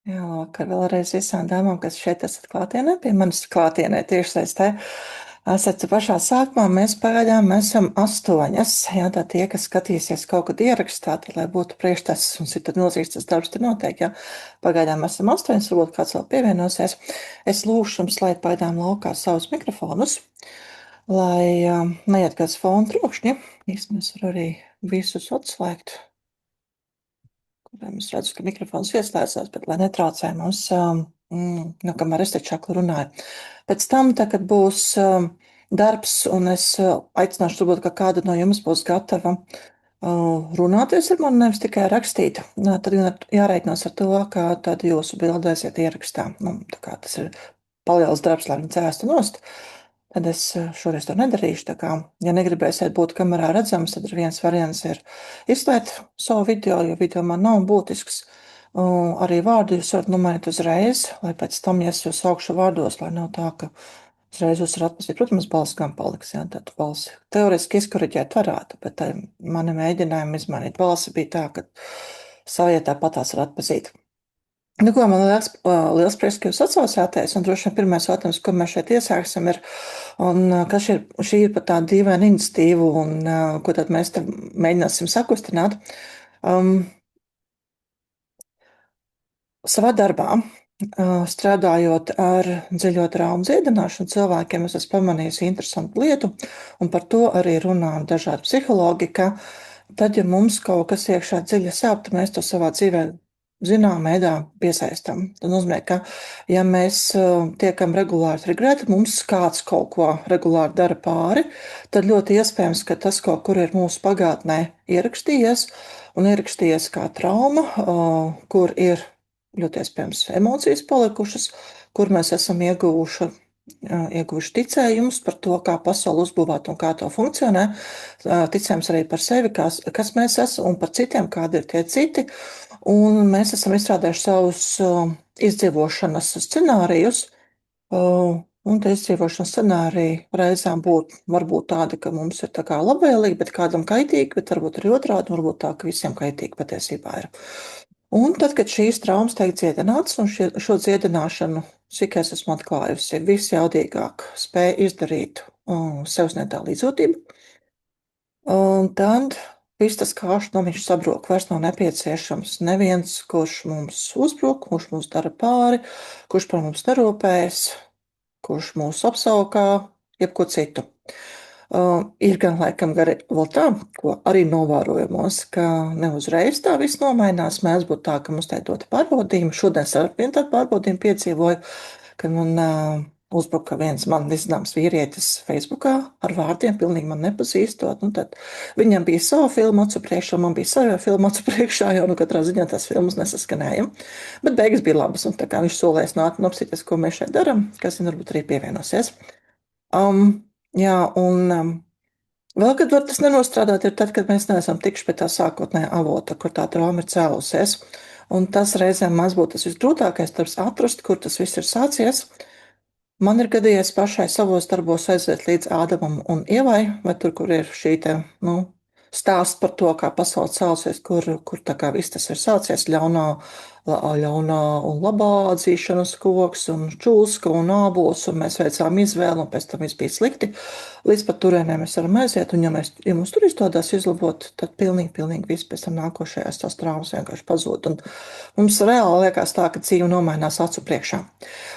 Jā, labvakar vēlreiz visām dāmām, kas šeit esat klātienē, pie manis klātienē tiešsaistē. Esat pašā sākumā, mēs pagaidām esam 8. Jā, tā tie, kas skatīsies kaut kad ierakstā, tad, lai būtu priekšstats, mums ir tad milzīgs tas darbs, te notiek, jā. Pagaidām esam 8, varbūt kāds vēl pievienosies. Es lūkšu jums, lai pagaidām laukā savus mikrofonus, lai neiet kāds fona trokšņi. Īstenībā es varu arī visus atslēgt. Es redzu, ka mikrofons ieslēdzās, bet lai netraucē mums, kamēr es te čaklu runāju. Pēc tam, tā, kad būs darbs, un es aicināšu, varbūt, ka kāda no jums būs gatava runāties ar mani, nevis tikai rakstīt, tad jārēķinās ar to, ka tad jūsu bildi aiziet ierakstā. Tā kā tas ir paliels darbs, lai viņi cēstu nost. Tad es šoreiz to nedarīšu. Tā kā, ja negribēsiet būt kamerā redzams, tad viens variants ir izslēgt savu video, jo video man nav būtisks. Arī vārdu jūs varat nomainīt uzreiz, lai pēc tam, ja es jūs saukšu vārdos, lai nav tā, ka uzreiz jūs varat atpazīt. Protams, balss gan paliks, jā, tad balsi teoretiski izkoriģēt varētu, bet mani mēģinājumi izmainīt balsi bija tā, ka savietā patās var atpazīt. Nu, ko man liels prieks, ka jūs atsaucāties, un droši vien pirmais jautājums, ko mēs šeit iesāksim, ir, kas šī ir pat tā dīvaina iniciatīva, un ko tad mēs te mēģināsim sakustināt. Savā darbā, strādājot ar dziļo traumu dziedināšanu cilvēkiem, es esmu pamanījusi interesantu lietu, un par to arī runā dažādi psihologi, ka tad, ja mums kaut kas iekšā dziļi sāp, tad mēs to savā dzīvē zināmā veidā piesaistam. Tas nozīmē, ka, ja mēs tiekam regulāri trigrēti, mums kāds kaut ko regulāri dara pāri, tad ļoti iespējams, ka tas kaut kur ir mūsu pagātnē ierakstījies, un ierakstījies kā trauma, kur ir ļoti iespējams emocijas palikušas, kur mēs esam ieguvuši ticējumus par to, kā pasauli uzbūvēt un kā to funkcionē, ticējums arī par sevi, kas mēs esam un par citiem, kādi ir tie citi, un mēs esam izstrādājuši savus izdzīvošanas scenārijus, un tie izdzīvošanas scenāriji reizēm varbūt tādi, ka mums ir tā kā labvēlīgi, bet kādam kaitīgi, bet varbūt arī otrādi, varbūt tā, ka visiem kaitīgi patiesībā ir. Un tad, kad šīs traumas tiek dziedinātas, un šo dziedināšanu, cik es esmu atklājusi, visjaudīgāk spēja izdarīt sev sniegtā līdzjūtība, tad viss tas kāšu nomiņš sabrok, vairs nav nepieciešams neviens, kurš mums uzbruk, kurš mums dara pāri, kurš par mums nerūpējas, kurš mūs apsaukā, jebko citu. Ir gan laikam vēl tā, ko arī novērojamos, ka neuzreiz tā viss nomainās. Mēs būtu tā, ka mums tā ir dota pārbaudījuma. Šodien es ar vienu tādu pārbaudījumu piedzīvoju, ka man uzbruka viens man nezināms vīrietis Facebookā ar vārdiem, pilnīgi man nepazīstot. Tad viņam bija sava filma acu priekšā, man bija sava filma acu priekšā, jo katrā ziņā tās filmas nesaskanēja. Bet beigas bija labas, un tā kā viņš solēs nākt un apsīties, ko mēs šeit darām, kas viņam varbūt arī pievienosies. Jā, un vēl, kad var tas nenostrādāt, ir tad, kad mēs neesam tikuši pie tā sākotnējā avota, kur tā trauma ir cēlusies. Un tas reizēm maz būtu tas visgrūtākais darbs atrast, kur tas viss ir sācies. Man ir gadījies pašai savos darbos aiziet līdz Ādamam un Ievai, vai tur, kur ir šī te, stāsts par to, kā pasaule cēlusies, kur tā kā viss tas ir sācies, ļaunā un labā atzīšanas koks un čulska un ābols, un mēs veicām izvēli, un pēc tam viss bija slikti. Līdz pat turienē mēs varam aiziet, un ja mums tur izdodās izlabot, tad pilnīgi viss pēc tam nākošajās tās traumas vienkārši pazūd. Un mums reāli liekas tā, ka dzīve nomainās acu priekšā.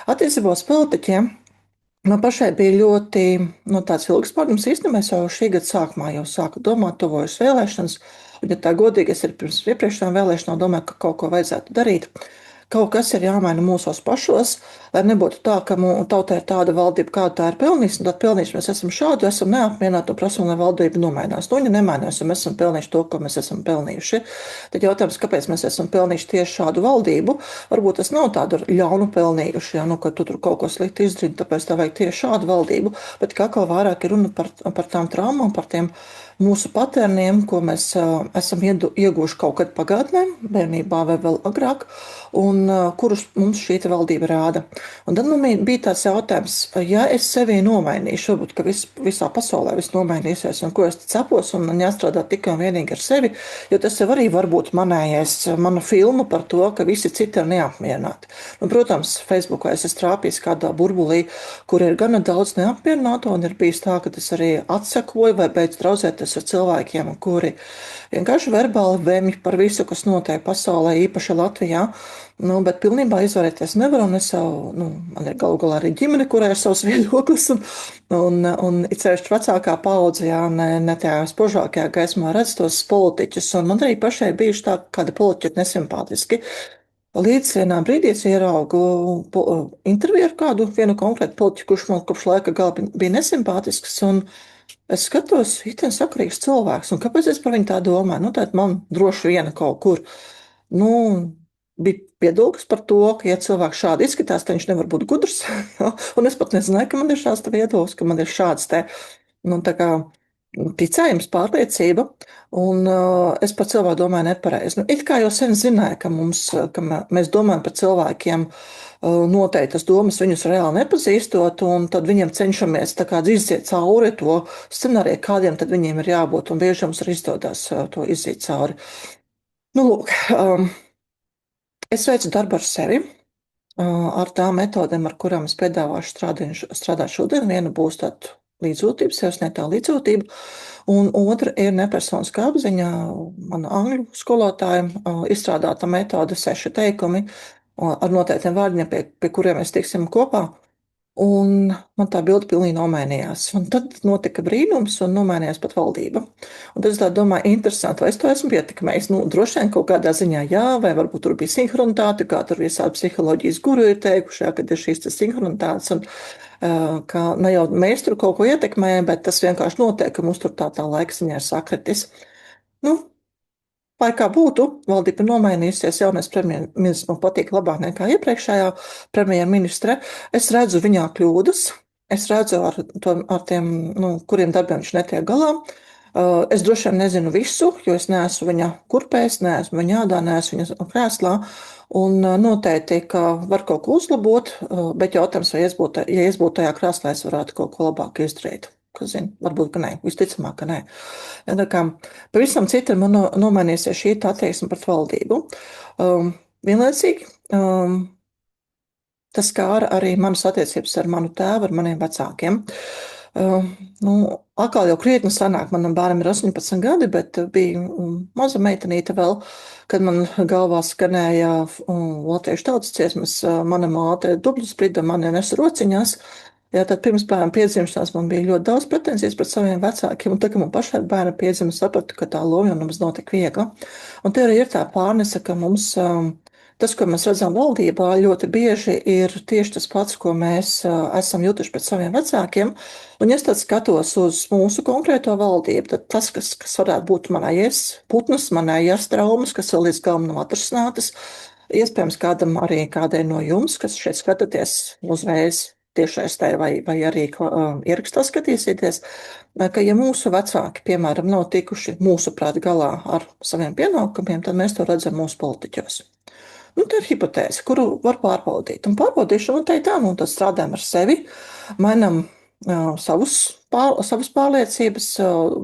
Attiecībā uz politiķiem. Man pašai bija ļoti tāds ilgs pārdoms. Īstenībā es jau šī gada sākumā jau sāku domāt, tuvojas vēlēšanas. Un, ja tā godīgi, es arī pirms iepriekšējām vēlēšanām domāju, ka kaut ko vajadzētu darīt. Kaut kas ir jāmaina mūsos pašos, lai nebūtu tā, ka tautai ir tāda valdība, kāda tā ir pelnījusi, un tad pelnījuši mēs esam šādi, esam neapmierināti un prasām, lai valdība nomainās. Ja nemainās, un mēs esam pelnījuši to, ko mēs esam pelnījuši, tad jautājums, kāpēc mēs esam pelnījuši tieši šādu valdību, varbūt tas nav tādu ļaunu pelnījuši, ka tu tur kaut ko slikti izdarīji, tāpēc tā vajag tieši šādu valdību, bet kā vairāk ir runa par tām traumām, par tiem mūsu patērniem, ko mēs esam ieguvuši kaut kad pagātnē, bērnībā vai vēl agrāk, un kurus mums šī valdība rāda. Un tad man bija tāds jautājums, ja es sevi nomainīšu, varbūt, ka visā pasaulē viss nomainīsies, un ko es cepos, un man jāstrādā tikai un vienīgi ar sevi, jo tas jau arī var būt mana filma par to, ka visi citi ir neapmierināti. Nu, protams, Facebookā es esmu trāpījis kādā burbulī, kur ir gana daudz neapmierināto, un ir bijis tā, ka es arī atsakoju vai beidzu draudzēties ar cilvēkiem, kuri vienkārši verbāli vemj par visu, kas notiek pasaulē, īpaši Latvijā. Nu, bet pilnībā izvairīties nevar, un es jau, man ir galu galā arī ģimene, kurai ir savs viedoklis, un it sevišķi vecākā paudze, jā, ne tajā spožākajā gaismā redz tos politiķus, un man arī pašai bijuši tā, kādi politiķi nesimpātiski. Līdz vienā brīdī es ieraugu interviju ar kādu vienu konkrētu politiķu, kurš man kopš laika gala bija nesimpātisks, un es skatos, itin sakarīgs cilvēks, un kāpēc es par viņu tā domāju? Nu, tad man droši viena kaut kur, nu, bija viedoklis par to, ka, ja cilvēks šādi izskatās, tad viņš nevar būt gudrs, un es pat nezināju, ka man ir šāds viedoklis, ka man ir šāds te, nu, tā kā ticējums, pārliecība, un es par cilvēku domāju nepareizi. Nu, it kā jau sen zināju, ka mēs domājam par cilvēkiem noteiktas domas, viņus reāli nepazīstot, un tad viņiem cenšamies tā kā iziet cauri to scenāriju, kādiem tad viņiem ir jābūt, un bieži mums arī izdodas to iziet cauri. Nu, lūk, es veicu darbu ar sevi, ar tām metodēm, ar kurām es piedāvāšu strādāt šodien. Viena būs tāda līdzjūtība, sevsniegtā līdzjūtība, un otra ir nepersoniskā apziņa. Mana angļu skolotājiem izstrādāta metode 6 teikumi ar noteiktiem vārdiem, pie kuriem mēs tiksim kopā. Un man tā bilde pilnīgi nomainījās. Un tad notika brīnums, un nomainījās pat valdība. Un tad es domāju, interesanti, vai es to esmu ietekmējis. Nu, droši vien kaut kādā ziņā jā, vai varbūt tur bija sinhronitāte, kā tur visādi psiholoģijas guru ir teikuši, jā, kad ir šīs sinhronitātes. Un, ka ne jau mēs tur kaut ko ietekmējam, bet tas vienkārši notiek, ka mums tur tā laika ziņā ir sakritis. Nu, lai kā būtu, valdība ir nomainījusies, jaunais premjerministrs man patīk labāk nekā iepriekšējā premjerministre. Es redzu viņā kļūdas, es redzu ar tiem, kuriem darbiem viņš netiek galā. Es droši vien nezinu visu, jo es neesmu viņa kurpēs, neesmu viņa ādā, neesmu viņa krēslā. Un noteikti, ka var kaut ko uzlabot, bet jautājums, vai ja es būtu tajā krēslā, es varētu kaut ko labāk izdarīt. Kas zina, varbūt, ka nē, visticamāk, ka nē. Ja, tā kā pavisam cita man nomainīsies šī attieksme pret valdību. Vienlaicīgi tas skāra arī manas attiecības ar manu tēvu, ar maniem vecākiem. Atkal jau krietni sanāk, manam bērnam ir 18 gadi, bet bija maza meitenīte vēl, kad man galvā skanēja latviešu tautas dziesmas, mana māte dubļus sprida, mani nes rociņās. Jā, tad pirms bērna piedzimšanās man bija ļoti daudz pretenzijas pret saviem vecākiem, un tā, ka man pašai bērna piedzima, sapratu, ka tā loma mums nav tik viegla. Un te arī ir tā pārnese, ka mums tas, ko mēs redzam valdībā, ļoti bieži ir tieši tas pats, ko mēs esam jutuši pret saviem vecākiem. Un, ja es tad skatos uz mūsu konkrēto valdību, tad tas, kas varētu būt manējais putnas, manējās traumas, kas vēl līdz galam nav atrisinātas, iespējams kādai no jums, kas šeit skatāties uzreiz tiešais tā vai arī ierakstā skatīsieties, ka ja mūsu vecāki, piemēram, nav tikuši mūsuprāt galā ar saviem pienākumiem, tad mēs to redzam mūsu politiķos. Tā ir hipotēze, kuru var pārbaudīt. Un pārbaudīšana tā, tad strādājam ar sevi, mainam savas pārliecības,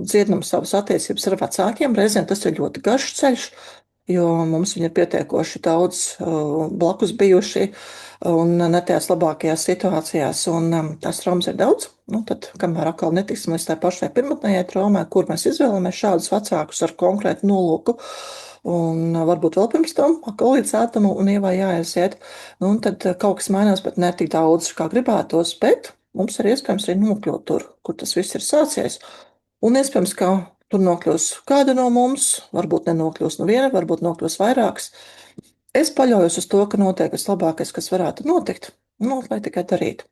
dziedinam savas attiecības ar vecākiem. Reizēm tas ir ļoti garš ceļš, jo mums viņi ir pietiekoši daudz blakus bijuši un ne tajās labākajās situācijās, un tās traumas ir daudz. Tad, kamēr atkal netiksim līdz tā pašai pirmotnējai traumai, kur mēs izvēlamies šādus vecākus ar konkrētu nolūku, un varbūt vēl pirms tam atkal līdz ātumu un ievai jāaiziet, tad kaut kas mainās, bet ne tik daudz, kā gribētos, bet mums ir iespējams arī nokļūt tur, kur tas viss ir sācies, un iespējams, ka tur nokļūs kāda no mums, varbūt nenokļūs viena, varbūt nokļūs vairākas. Es paļaujos uz to, ka notiek tas labākais, kas varētu notikt, lai tikai darītu.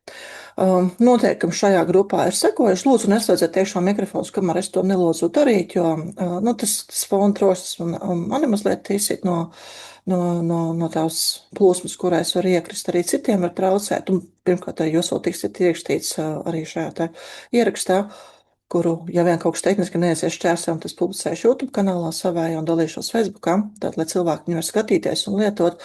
Noteikumi šajā grupā ir sekojuši. Lūdzu, neslēdziet tiešām mikrofonus, kamēr es to nelūdzu darīt, jo tas fona trosas mani mazliet tīsīt no tās plūsmas, kurā es varu iekrist, arī citiem var traucēt. Un pirmkārt, jūs vēl tiksiet ierakstīts arī šajā te ierakstā. kuru, ja vien kaut kas tehniski neiesies šķērsām, tas publicēšu YouTube kanālā savā un dalīšos Facebookā, tad, lai cilvēki viņu var skatīties un lietot.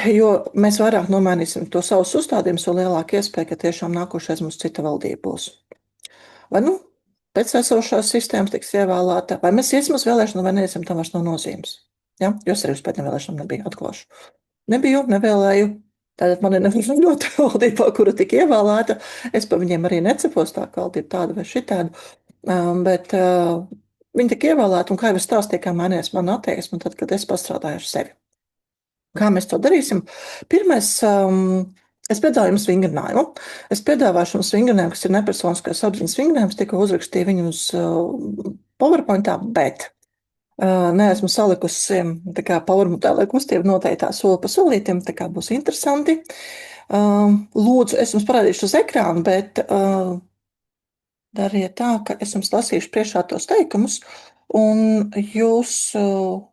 Jo mēs vairāk nomainīsim to savus uzstādījumus, jo lielāka iespēja, ka tiešām nākošais mums cita valdība būs. Vai nu pēc esošās sistēmas tiks ievēlēta, vai mēs iesim uz vēlēšanu, vai neiesim, tam vairs nav nozīmes. Ja? Jo es arī uz pēdējām vēlēšanām nebiju, atklāšu. Nebiju, nevēlēju. Tātad man ir ļoti valdībā, kura tika ievēlēta. Es par viņiem arī necepos, tā kā valdība tāda vai šitāda. Bet viņi tika ievēlēti, un kā jau es stāstīju, kā mainījās mana attieksme, tad, kad es pastrādāju ar sevi. Kā mēs to darīsim? Pirmais, es piedāvāju jums vingrinājumu. Es piedāvāšu jums vingrinājumu, kas ir nepersoniskais apziņas vingrinājums, tikko uzrakstīju viņu uz PowerPointā, bet neesmu salikusi tā kā PowerPointā kustību noteiktā soli pa solītim, tā kā būs interesanti. Lūdzu, es jums parādīšu uz ekrānu, bet dariet tā, ka es jums lasīšu priekšā tos teikumus, un jūs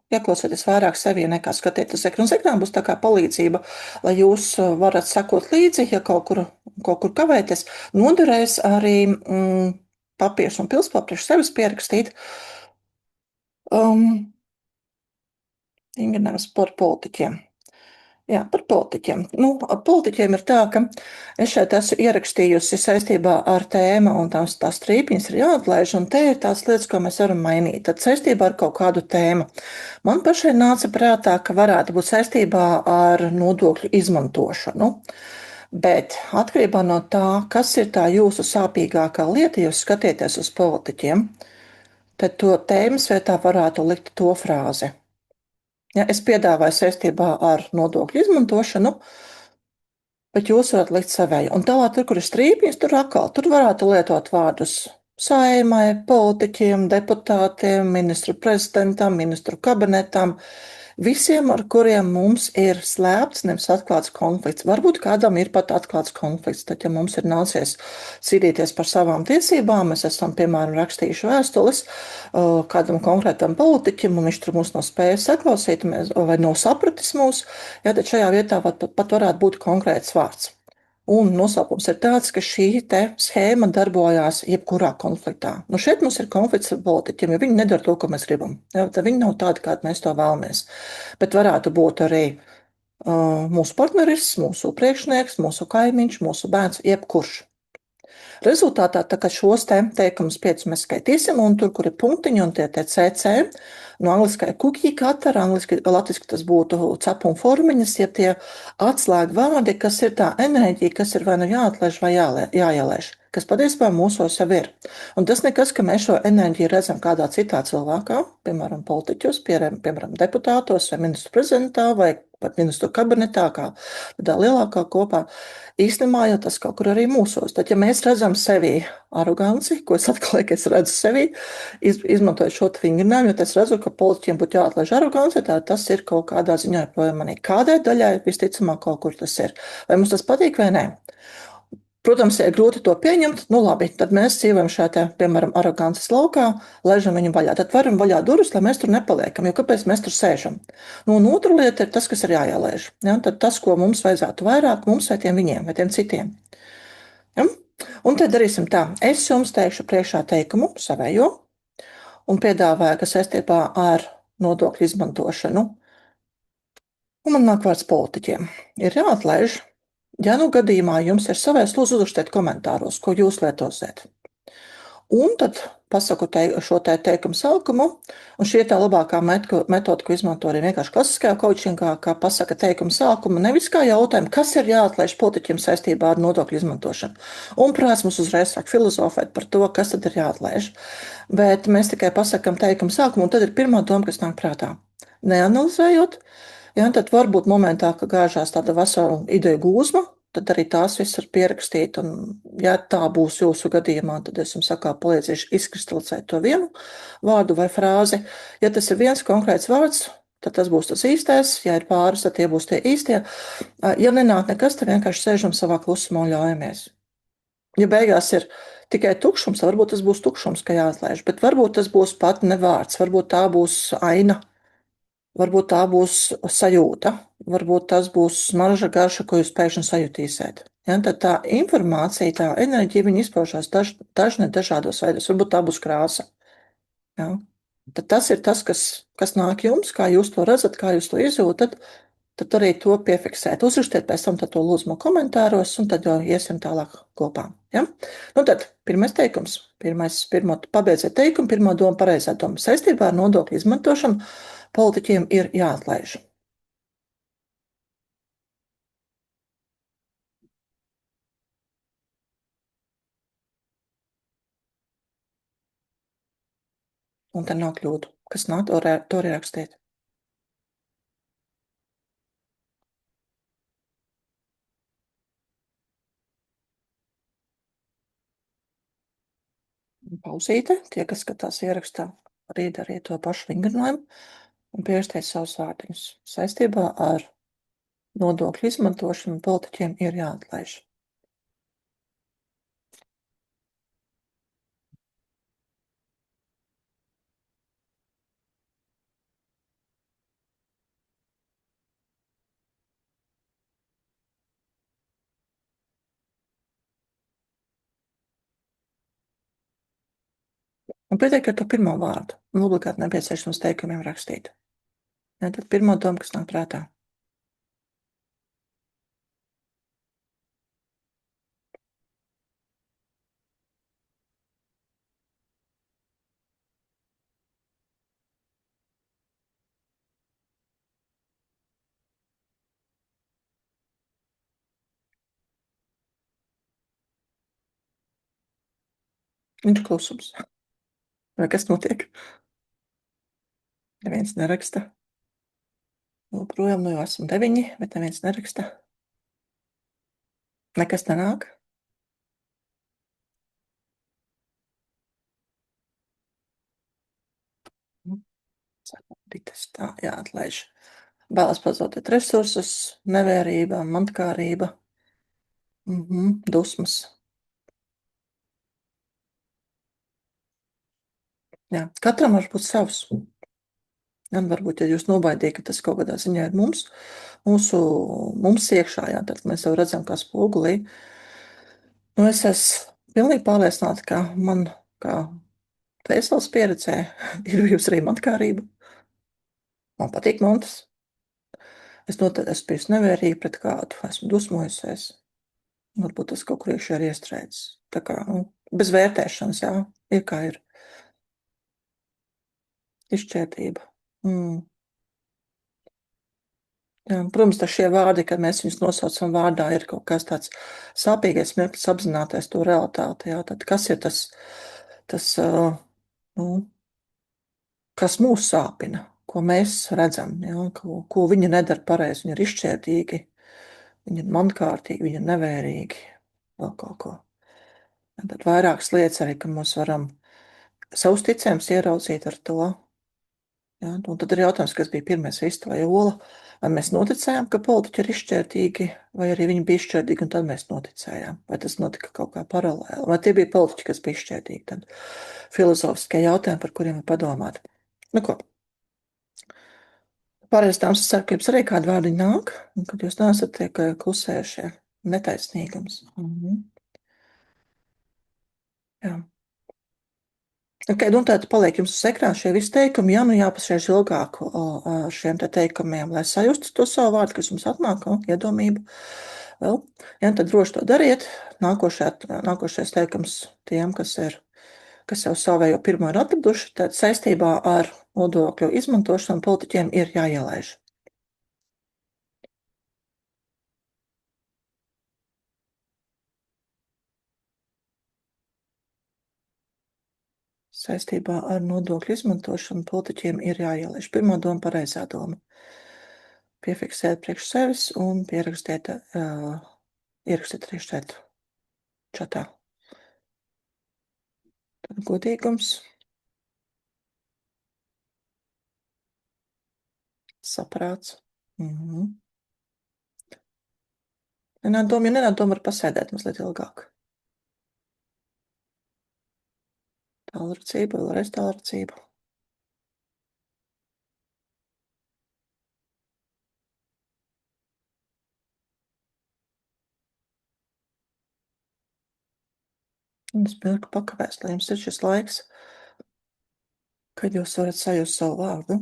ieklausieties vairāk sevi nekā skatieties uz ekrānu. Uz ekrāna būs tā kā palīdzība, lai jūs varat sekot līdzi, ja kaut kur kavēties. Noderēs arī papīrs un pilspapīrs sevis pierakstīt. Ingrinājums par politiķiem. Jā, par politiķiem. Ar politiķiem ir tā, ka es šeit esmu ierakstījusi saistībā ar tēmu, un tās strīpiņas ir jāatlaiž, un te ir tās lietas, ko mēs varam mainīt. Tad saistībā ar kaut kādu tēmu. Man pašai nāca prātā, ka varētu būt saistībā ar nodokļu izmantošanu. Bet atkarībā no tā, kas ir tā jūsu sāpīgākā lieta, ja jūs skatieties uz politiķiem, tad to tēmas vietā varētu likt to frāzi. Ja, es piedāvāju saistībā ar nodokļu izmantošanu, bet jūs varat likt savēju. Un tālāk, tur, kur ir strīpiņas, tur varētu lietot vārdus saimai, politiķiem, deputātiem, ministru prezidentam, ministru kabinetam, visiem, ar kuriem mums ir slēpts, nevis atklāts konflikts. Varbūt kādam ir pat atklāts konflikts, tad, ja mums ir nācies cīnīties par savām tiesībām, mēs esam, piemēram, rakstījuši vēstules kādam konkrētam politiķim, un viņš tur mums nav spējis saklausīt vai nav sapratis mūs, ja, tad šajā vietā pat varētu būt konkrēts vārds. Un nosaukums ir tāds, ka šī schēma darbojās jebkurā konfliktā. Šeit mums ir konflikts ar politiķiem, jo viņi nedara to, ko mēs gribam. Ja, viņi nav tādi, kādi mēs to vēlamies. Bet varētu būt arī mūsu partneris, mūsu priekšnieks, mūsu kaimiņš, mūsu bērns, jebkurš. Rezultātā, tā kā šos teikumus 5 mēs skaitīsim, un tur, kur ir punktiņi un tie CC, no angliskā ir cookie cutter, latviski tas būtu cepuma formiņas, ja tie atslēga vārdi, kas ir tā enerģija, kas ir vai nu jāatlaiž vai jāielaiž, kas patiesībā mūsos jau ir. Un tas nekas, ka mēs šo enerģiju redzam kādā citā cilvēkā, piemēram, politiķos, piemēram, deputātos vai ministru prezidentā vai pat ministru kabinetā, kā tādā lielākā kopā. Īstenībā jau tas kaut kur arī mūsos. Tad, ja mēs redzam sevī aroganci, ko es atklāju, ka es redzu sevī, izmantojot šo vingrinājumu, jo es redzu, ka politiķiem būtu jāatlaiž arogance, tad tas ir kaut kādā ziņā joprojām manī. Kādai daļai visticamāk kaut kur tas ir. Vai mums tas patīk vai nē? Protams, ja ir grūti to pieņemt, labi, tad mēs dzīvojam šajā, piemēram, arogances laukā, laižam viņu vaļā. Tad varam vaļā durvis, lai mēs tur nepaliekam, jo kāpēc mēs tur sēžam? Un otra lieta ir tas, kas ir jāielaiž. Ja? Tad tas, ko mums vajadzētu vairāk, mums vai tiem viņiem, vai tiem citiem. Ja? Un tad darīsim tā. Es jums teikšu priekšā teikumu savējo un piedāvāju, ka saistībā ar nodokļu izmantošanu. Un man nāk vārds politiķiem. Ir jāatlaiž. Ja nu gadījumā jums ir savais, lūdzu uzrakstiet komentāros, ko jūs lietosiet. Un tad pasaku šo teikumu sākumu, un šī ir tā labākā metode, ko izmanto arī vienkārši klasiskajā coachingā, kā pasaka teikumu sākumu, nevis kā jautājumu, kas ir jāatlaiž politiķiem saistībā ar nodokļu izmantošanu. Un prāts mums uzreiz sāk filozofēt par to, kas tad ir jāatlaiž. Bet mēs tikai pasakam teikumu sākumu, un tad ir pirmā doma, kas nāk prātā. Neanalizējot, ja, tad varbūt momentā, ka gāžās tāda vesela ideja gūzma, tad arī tās viss ir pierakstīta. Un, ja tā būs jūsu gadījumā, tad es jums palīdzēšu izkristalizēt to vienu vārdu vai frāzi. Ja tas ir viens konkrēts vārds, tad tas būs tas īstais. Ja ir pāris, tad tie būs tie īstie. Ja nenāk nekas, tad vienkārši sēžam savā klusumā un ļaujamies. Ja beigās ir tikai tukšums, varbūt tas būs tukšums, ka jāatlaiž, bet varbūt tas būs pat ne vārds, varbūt tā būs aina. Varbūt tā būs sajūta, varbūt tas būs smarža, garša, ko jūs pēkšņi sajutīsiet. Ja, tad tā informācija, tā enerģija, viņa izpaužās dažne dažādos veidos. Varbūt tā būs krāsa. Ja. Tad tas ir tas, kas nāk jums, kā jūs to redzat, kā jūs to izjūtat. Tad arī to piefiksēt. Uzrakstiet pēc tam to lūdzu komentāros, un tad jau iesim tālāk kopā. Ja? Nu tad, pirmais teikums. Pabeidziet teikumu, pirmo domu, pareizā doma. Saistībā ar nodokļu izmantošanu politiķiem ir jāatlaiž. Un te nav kļūdu. Kas nāk, to arī rakstīt. Pauzīte, tie, kas skatās ierakstā, arī dariet to pašu vingrinājumu un pierastiet savus vārdiņus. Saistībā ar nodokļu izmantošanu politiķiem ir jāatlaiž. Un pietiek ar to pirmo vārdu. Un obligāti nepieciešams teikumiem rakstīt. Ja, tad pirmā doma, kas nāk prātā. Ir klusums. Vai kas notiek? Neviens neraksta. Joprojām nu jau esam 9, bet neviens neraksta. Nekas nenāk. Tas tā jāatlaiž. Bailes pazaudēt resursus, nevērība, mantkārība, dusmas. Jā. Katram var būt savs. Gan varbūt, ja jūs nobaidījat, ka tas kaut kādā ziņā ir mums iekšā, jā, tad mēs jau redzam, kā spogulī. Nu, es esmu pilnīgi pārliecināta, ka man, kā Tēsls pieredzē, ir bijusi arī mantkārība. Man patīk mantas. Es noteikti esmu bijusi nevērīga pret kādu, esmu dusmojusies. Varbūt tas kaut kur iekšā ir iestrēdzis. Tā kā, bez vērtēšanas, jā, ir kā ir. Izšķērdība. Jā, protams, šie vārdi, kad mēs viņus nosaucam vārdā, ir kaut kas tāds sāpīgais mirklis apzināties to realitāti. Jā, tad kas ir tas nu, kas mūs sāpina, ko mēs redzam, jā, ko viņi nedara pareizi, viņi ir izšķērdīgi, viņi ir mankārtīgi, viņi ir nevērīgi, vēl kaut ko. Jā, tad vairākas lietas arī, ka mēs varam savus ticējumus ieraudzīt ar to. Ja, un tad ir jautājums, kas bija pirmais vista vai ola. Vai mēs noticējām, ka politiķi ir izšķērdīgi, vai arī viņi bija izšķērdīgi, un tad mēs noticējām. Vai tas notika kaut kā paralēli, vai tie bija politiķi, kas bija izšķērdīgi. Tad filozofiskie jautājumi, par kuriem var padomāt. Nu ko? Pārējais tām es ceru, ka jums arī kādi vārdi nāk, un kad jūs neesat tie klusējušie. Netaisnīgums. Jā. Okay, nu tad paliek jums uz ekrāna šie visi teikumi, ja nu jāpasēž ilgāk ar šiem te teikumiem, lai sajustu to savu vārdu, kas jums atnāk, iedomību. Vēl, ja, tad droši to dariet. Nākošais teikums tiem, kas jau savējo pirmo ir atraduši, tad saistībā ar nodokļu izmantošanu politiķiem ir jāielaiž. Saistībā ar nodokļu izmantošanu politiķiem ir jāielaiž. Pirmā doma, pareizā doma. Piefiksēt priekš sevis un ierakstiet arī šeit čatā. Tad godīgums, saprāts. Nenādoma, ja nenādoma, var pasēdēt mazliet ilgāk. Tālracība, vēlreiz tālracība. Un es mirkli pakavēs, lai jums ir šis laiks, kad jūs varat sajust savu vārdu.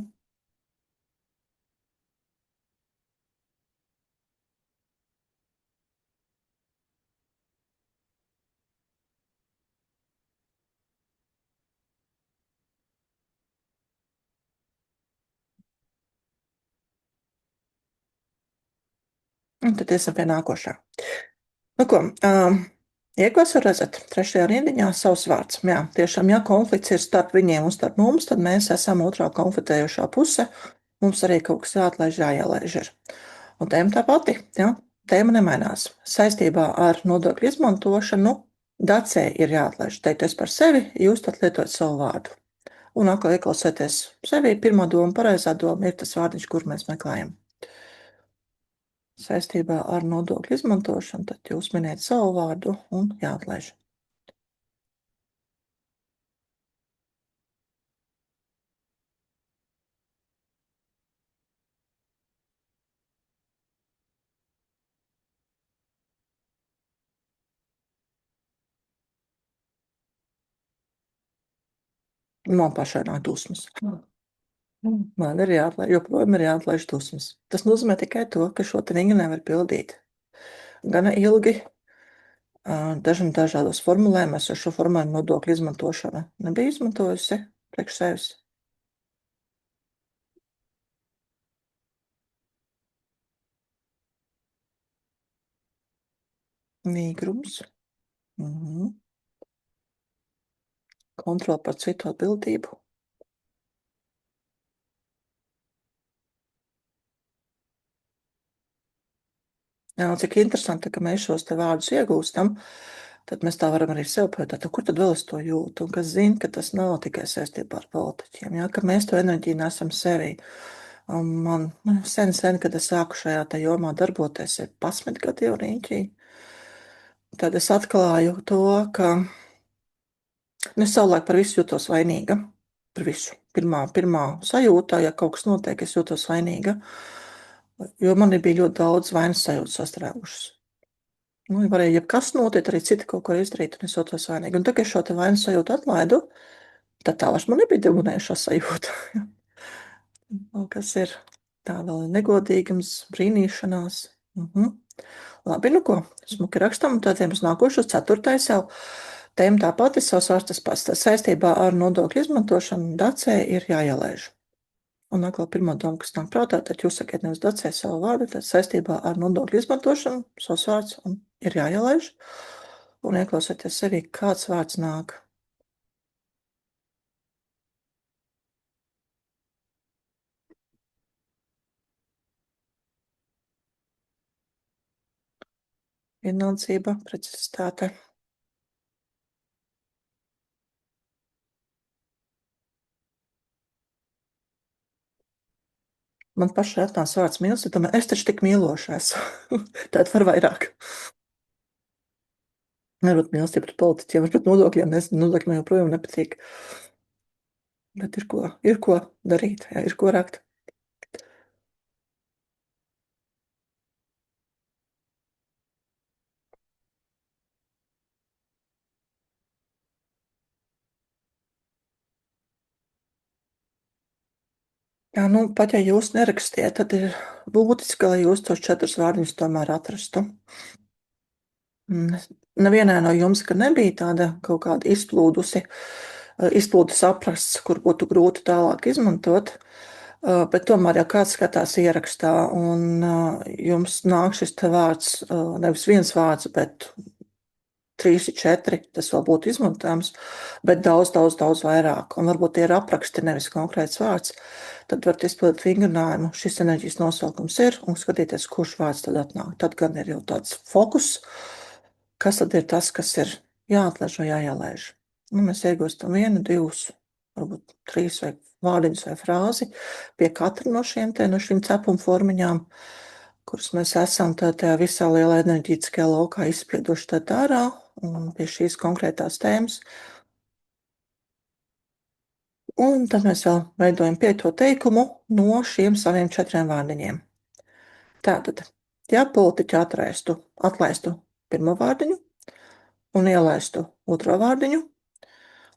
Un tad iesim pie nākošā. Nu ko, iekos var redzēt, trešajā rindiņā savs vārds. Jā, tiešām, ja konflikts ir starp viņiem un starp mums, tad mēs esam otrā konfliktējošā puse. Mums arī kaut kas jāatlaiž, jāielaiž ir. Un tēma tā pati, jā, tēma nemainās. Saistībā ar nodokļu izmantošanu dacē ir jāatlaiž. Teikties par sevi, jūs tad lietojat savu vārdu. Un atkal ieklausieties sevi, pirmā doma, pareizā doma ir tas vārdiņš, kur mēs meklējam. Saistībā ar nodokļu izmantošanu, tad jūs miniet savu vārdu un jāatlaiž. Man pašai nāk dusmas. Man ir jāatlaiž, joprojām ir jāatlaiž dusmas. Tas nozīmē tikai to, ka šo treniņu nevar pildīt. Gana ilgi, dažādos formulējumos, ar šo formulējumu nodokļu izmantošana nebija izmantojusi priekš sevis. Nīgrums. Kontrole par citu atbildību. Jā, cik interesanti, ka mēs šos te vārdus iegūstam, tad mēs tā varam arī sev pajautāt, kur tad vēl es to jūtu, un kas zina, ka tas nav tikai saistībā ar politiķiem, jā, ka mēs to enerģiju nesam sevī. Un man sen, kad es sāku šajā te jomā darboties, ir 11 gadi jau rīņķī, tad es atklāju to, ka es savulaik par visu jūtos vainīga. Par visu. Pirmā sajūta, ja kaut kas notiek, es jūtos vainīga. Jo man bija ļoti daudz vainas sajūtas sastrēgušas. Nu, varēja jebkas notiek, arī citi kaut ko izdarīt, un es jūtos vainīga. Un tagad es šo te vainas sajūtu atlaidu, tad tā vairs man nebija degunējušā sajūta. Kas ir tā vēl negodīgums, brīnīšanās. Labi, nu ko, smuki rakstam, un tad ejam uz nākošo, 4. jau. Tēma tā pati, savs vārds tas pats. Tas saistībā ar nodokļu izmantošanu dacē ir jāielaiž. Un atkal pirmā doma, kas nāk prātā, tad jūs sakiet nevis dacē savu vārdu, tad saistībā ar nodokļu izmantošanu savs vārds ir jāielaiž. Un ieklausieties sevī, kāds vārds nāk. Vienaldzība, precizitāte. Man pašai atnāca vārds mīlestība, domāju, es taču tik mīloša esmu. Tātad var vairāk. Varbūt mīlestība pret politiķiem, pret nodokļiem, nodokļi man joprojām nepatīk. Bet ir ko darīt, jā, ir ko rakt. Jā, nu, pat ja jūs nerakstiet, tad ir būtiski, lai jūs tos 4 vārdiņus tomēr atrastu. Nevienai no jums, ka nebija tāda kaut kāda izplūdes aprasts, kur būtu grūti tālāk izmantot, bet tomēr, ja kāds skatās ierakstā un jums nāk šis te vārds, nevis viens vārds, bet 3, 4, tas vēl būtu izmantojams, bet daudz vairāk, un varbūt tie ir apraksti, nevis konkrēts vārds, tad varat izpildīt vingrinājumu, šis enerģijas nosaukums ir, un skatīties, kurš vārds tad atnāk. Tad gan ir jau tāds fokus, kas tad ir tas, kas ir jāatlaiž vai jāielaiž. Nu, mēs iegūstam 1, 2, varbūt 3 vai vārdiņus vai frāzi pie katra no šīm cepuma formiņām, kuras mēs esam tajā visā lielā enerģītiskajā laukā izspieduši tad ārā un pie šīs konkrētās tēmas. Un tad mēs vēl veidojam 5. teikumu no šiem saviem 4 vārdiņiem. Tātad, ja politiķi atlaistu pirmo vārdiņu, un ielaistu otro vārdiņu.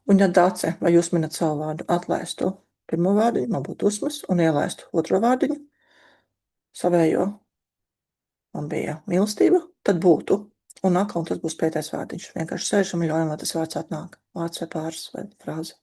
Un ja Dace, vai jūs minat savu vārdu, atlaistu pirmo vārdiņu, man būtu Usmas, un ielaistu otro vārdiņu, savējo, man bija mīlestība, tad būtu. Un atkal tas būs pētais vārdiņš. Vienkārši sēžam un ļaujam, lai tas vārds atnāk. Vārds vai pāris vai frāze.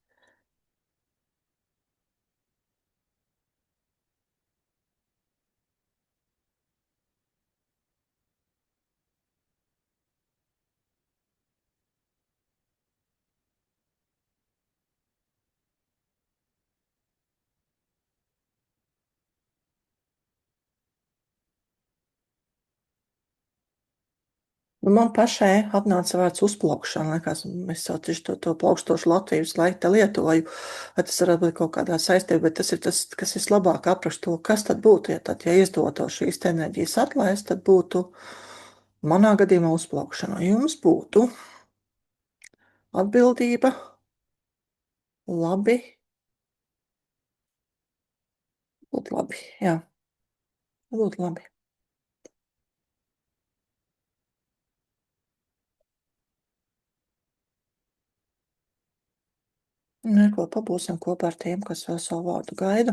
Nu, man pašai atnāca vārds uzplaukšana. Liekas, es jau tieši to plaukstošu Latvijas laiku te lietoju. Vai tas varētu būt kaut kādā saistībā, bet tas ir tas, kas vislabāk apraksta to, kas tad būtu, ja tad, ja izdotos šīs enerģijas atlaist, tad būtu manā gadījumā uzplaukšana. Jums būtu atbildība, labi, būtu labi, jā, būtu labi. Neko pabūsim kopā ar tiem, kas vēl savu vārdu gaida.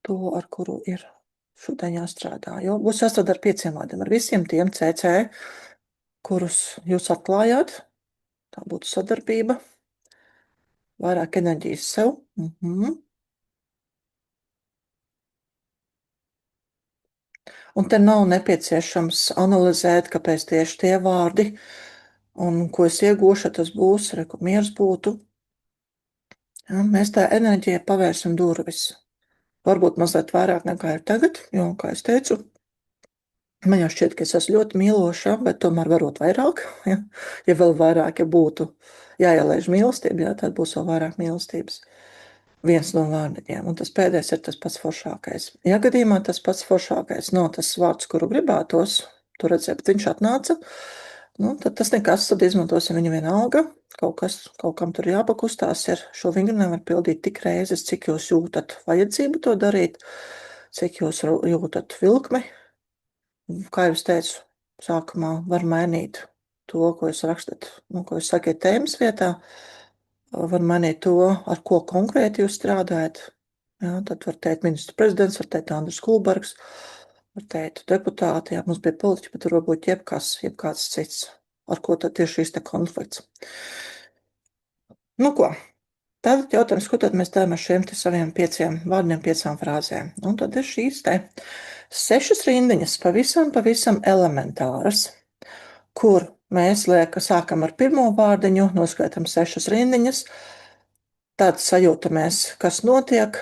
To, ar kuru ir šodien jāstrādā. Jo būs jāstrādā ar 5 vārdiem, ar visiem tiem CC, kurus jūs atklājāt. Tā būtu sadarbība, vairāk enerģijas sev. Un te nav nepieciešams analizēt, kāpēc tieši tie vārdi, un ko es iegūšu, tas būs, reku miers būtu. Ja, mēs tā enerģija pavērsim durvis. Varbūt mazliet vairāk nekā ir tagad, jo, kā es teicu, man jau šķiet, ka es esmu ļoti mīloša, bet tomēr varot vairāk. Ja vēl vairāk, ja būtu jāielaiž mīlestība, jā, tad būs vēl vairāk mīlestības. Viens no vārdiņiem, un tas pēdējais ir tas pats foršākais. Ja gadījumā tas pats foršākais nav tas vārds, kuru gribētos, tu redzēji, bet viņš atnāca, nu, tad tas nekas, tad izmantosim viņu vienalga. Kaut kam tur jāpakustās ir. Šo vingu nevar pildīt tik reizes, cik jūs jūtat vajadzību to darīt, cik jūs jūtat vilkmi. Kā jau es teicu, sākumā var mainīt to, ko jūs rakstat, ko jūs sakiet tēmas vietā. Var mainīt to, ar ko konkrēti jūs strādājat. Jā, tad var teikt ministru prezidents, var teikt Andris Kulbergs, var teikt deputāti, jā, mums bija politiķi, bet tur var būt jebkāds cits, ar ko tad ir šīs te konflikts. Nu ko, tad jautājums, ko tad mēs darām ar šiem te saviem 5 vārdiem, 5 frāzēm. Un tad ir šīs te 6 rindiņas, pavisam elementāras, kur mēs sākam ar pirmo vārdiņu, noskaitam 6 rindiņas, tad sajūtamies, kas notiek,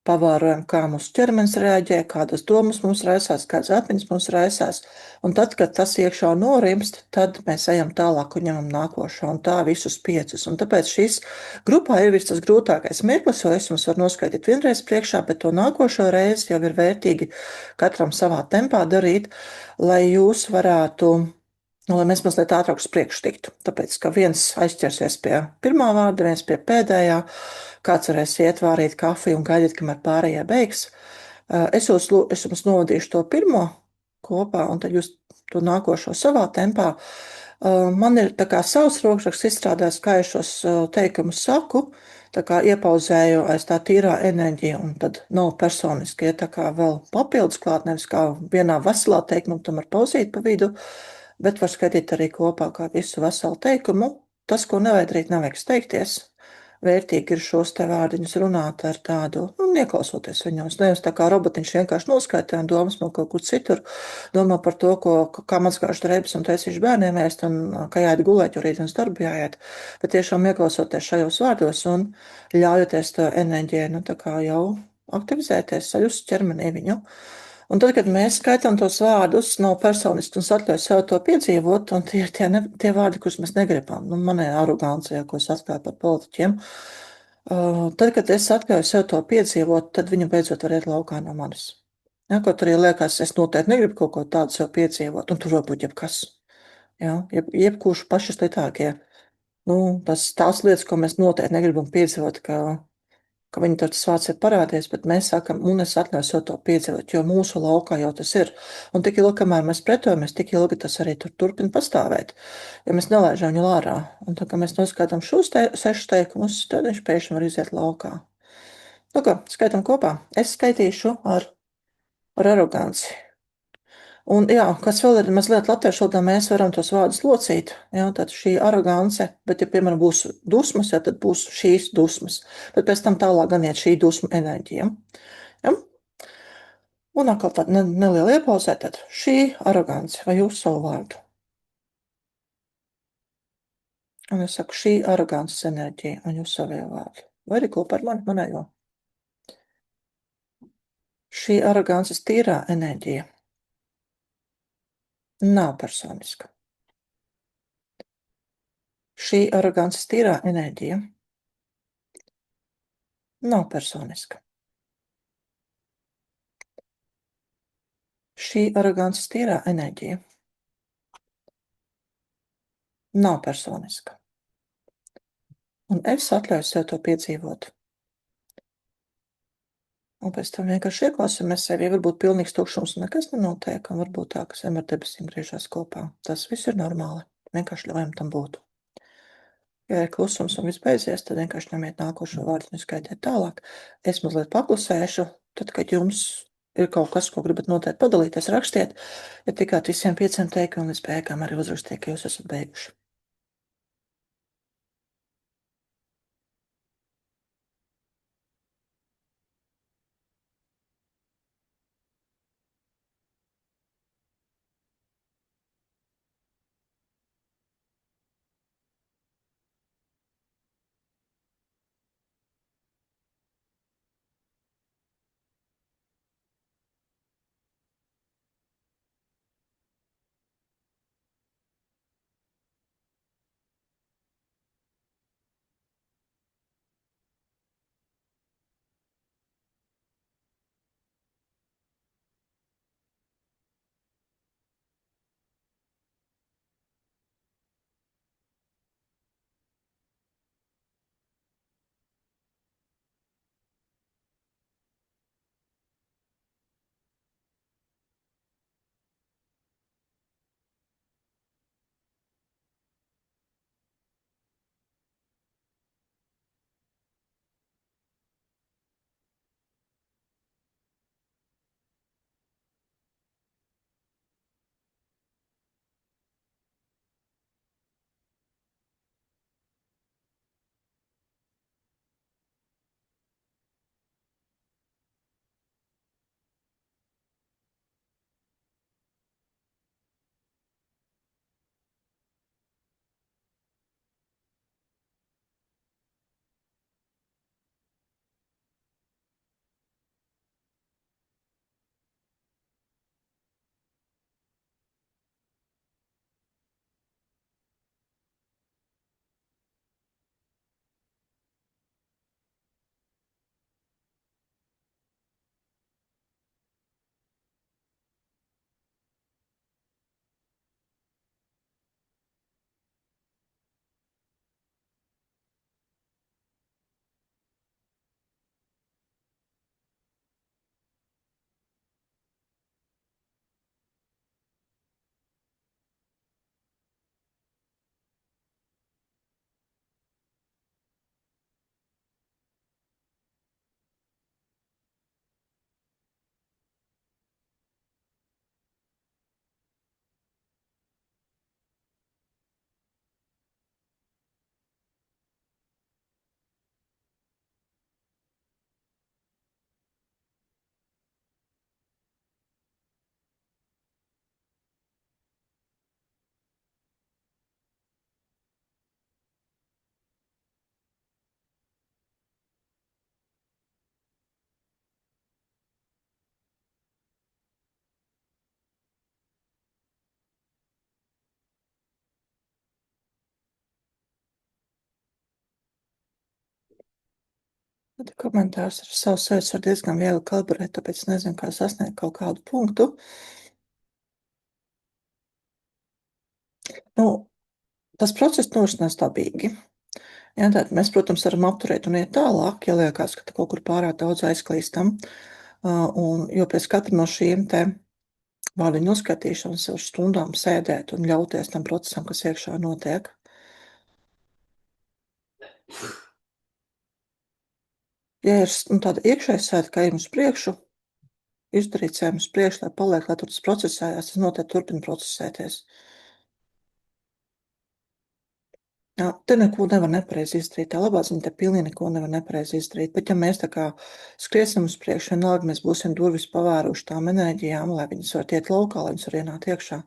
pavērojam, kā mūsu ķermenis reaģē, kādas domas mums raisās, kādas atmiņas mums raisās. Un tad, kad tas iekšā norimst, tad mēs ejam tālāk un ņemam nākošo, un tā visus 5. Un tāpēc šīs grupā ir viss tas grūtākais mirklis, jo es jums varu noskaidīt vienreiz priekšā, bet to nākošo reizi jau ir vērtīgi katram savā tempā darīt, lai jūs varētu. Lai mēs mazliet ātrāk uz priekšu tiktu. Tāpēc, ka viens aizķersies pie pirmā vārda, viens pie pēdējā, kāds varēs iet vārīt kafiju un gaidīt, kamēr pārējie beigs. Es jums novadīšu to pirmo kopā, un tad jūs to nākošo savā tempā. Man ir tā kā savs rokraksts izstrādājis, kā es šos teikumus saku, tā kā iepauzēju aiz tā tīrā enerģija, un tad nav personiski, ja tā kā vēl papildus klāt, nevis kā vienā veselā teikumā, tomēr pauzīt pa vidu, bet var skaitīt arī kopā kā visu veselu teikumu. Tas, ko nevajag darīt, nevajag steigties. Vērtīgi ir šos te vārdiņus runāt ar tādu, ieklausoties viņos. Nevis tā kā robotiņš vienkārši noskaitē un domas no kaut kur citur, domā par to, kā mazgāšu drēbes un taisīšu bērniem ēst un kā jāiet gulēt, jo rīt uz darbu jāiet. Bet tiešām ieklausoties šajos vārdos un ļaujoties to enerģiju, tā kā jau aktivizēties, sajust ķermenī viņu. Un tad, kad mēs skaitām tos vārdus, nav personiski un atļauj sev to piedzīvot, un tie ir tie vārdi, kurus mēs negribam. Man ir arogance, ko es atklāju par politiķiem. Tad, kad es atļauju sev to piedzīvot, tad viņi beidzot var iet laukā no manis. Ja, kaut arī liekas, es noteikti negribu kaut ko tādu sev piedzīvot, un tur var būt jebkas. Ja, jebkurš paši sliktākie. Tās lietas, ko mēs noteikti negribam piedzīvot, ka ka viņi tur tas vārds ir parādījies, bet mēs sakam, un es atļauju sev to piedzīvot, jo mūsu laukā jau tas ir. Un tik ilgi, kamēr mēs pretojamies, tik ilgi tas arī tur turpina pastāvēt, ja mēs nelaižam viņu ārā. Un tā kā mēs noskaitām šos 6 teikumus, tad viņš pēkšņi var iziet laukā. Nu ko, skaitam kopā. Es skaitīšu ar aroganci. Un, jā, kas vēl ir mazliet latviešu valodā, mēs varam tos vārdus locīt. Jā, tad šī arogance, bet, ja, piemēram, būs dusmas, jā, tad būs šīs dusmas. Bet pēc tam tālāk gan iet šī dusmu enerģija. Ja? Un atkal tāda neliela iepauzē, tad šī arogance vai jūs savu vārdu. Un es saku, šī arogances enerģija un jūs savu vārdu. Vai arī kopā ar mani manējo. Šī arogances tīrā enerģija nav personiska. Šī arogances tīrā enerģija nav personiska. Šī arogances tīrā enerģija nav personiska. Un es atļauju sev to piedzīvot. Un pēc tam vienkārši ieklausāmies sevi. Varbūt pilnīgs tukšums un nekas nenotiek, un varbūt tā, ka zem ar debesīm griežās kopā. Tas viss ir normāli. Vienkārši ļaujam tam būt. Ja ir klusums un viss beidzies, tad vienkārši ņemiet nākošo vārdu un skaitiet tālāk. Es mazliet paklusēšu, tad, kad jums ir kaut kas, ko gribat noteikti padalīties, rakstiet. Ja tikāt visiem 5 teikumiem līdz beigām, arī uzrakstiet, ka jūs esat beiguši. Tad komentārs ar savu sirds var diezgan viegli kalibrēt, tāpēc nezinu, kā sasniegt kaut kādu punktu. Nu, tas process norisinās dabīgi. Jā, tad mēs, protams, varam apturēt un iet tālāk, ja liekas, ka kaut kur pārāk daudz aizklīstam. Jo pēc katra no šīm te vārdiņu uzskaitīšanas var stundām sēdēt un ļauties tam procesam, kas iekšā notiek. Ja ir tāda iekšēja sēde, kā ejam uz priekšu, izdarīt sēmu uz priekšu, lai paliek, lai tur tas procesējās, tas noteikti turpina procesēties. Jā, te neko nevar nepareizi izdarīt. Tā labā ziņa, te pilnīgi neko nevar nepareizi izdarīt. Bet ja mēs tā kā skriesim uz priekšu, vienalga mēs būsim durvis pavēruši tām enerģijām, lai viņas var iet laukā, lai viņas var ienākt iekšā.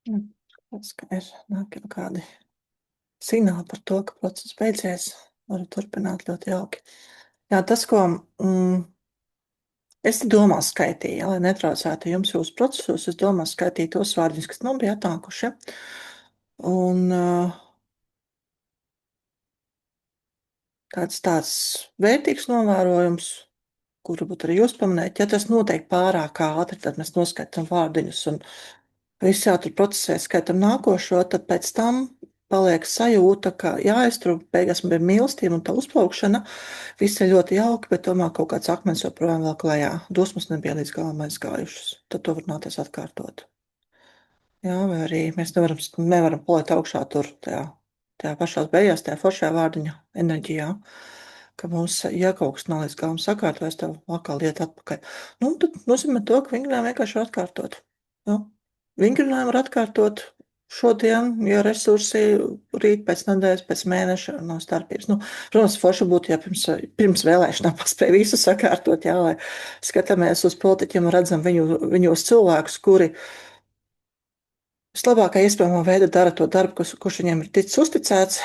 Tas, ka ir nāk jau kādi signāli par to, ka process beidzies, varu turpināt ļoti jauki. Jā, tas, ko es domā skaitīju, ja, lai netraucētu jums jūsu procesos, es domā skaitīju tos vārdiņus, kas man bija atnākuši. Un tāds vērtīgs novērojums, kuru varbūt arī jūs pamanējat, ja tas notiek pārāk ātri, tad mēs noskaitām vārdiņus un visi jau tur procesē skaitam nākošo, tad pēc tam paliek sajūta, ka jā, es tur beigās man bija mīlestība un tā uzplaukšana, viss ir ļoti jauki, bet tomēr kaut kāds akmens joprojām vēl klajā. Dusmas nebija līdz galam aizgājušas. Tad to var nāties atkārtot. Jā, vai arī mēs nevaram palikt augšā tur tajā pašās beigās, tajā foršajā vārdiņa enerģijā, ka mums, ja kaut kas nav līdz galam sakārtojas, tev atkal iet atpakaļ. Nu, tad nozīmē to, ka vingrinājumu vienkārši var atkārtot. Jā. Vingrinājumu var atkārtot šodien, ja resursi rīt pēc nedēļas, pēc mēneša nav starpības. Nu, protams, forši būtu, ja pirms vēlēšanām paspēja visu sakārtot, jā, lai skatāmies uz politiķiem un redzam viņos cilvēkus, kuri vislabākā iespējamā veidā dara to darbu, kurš viņiem ir ticis uzticēts.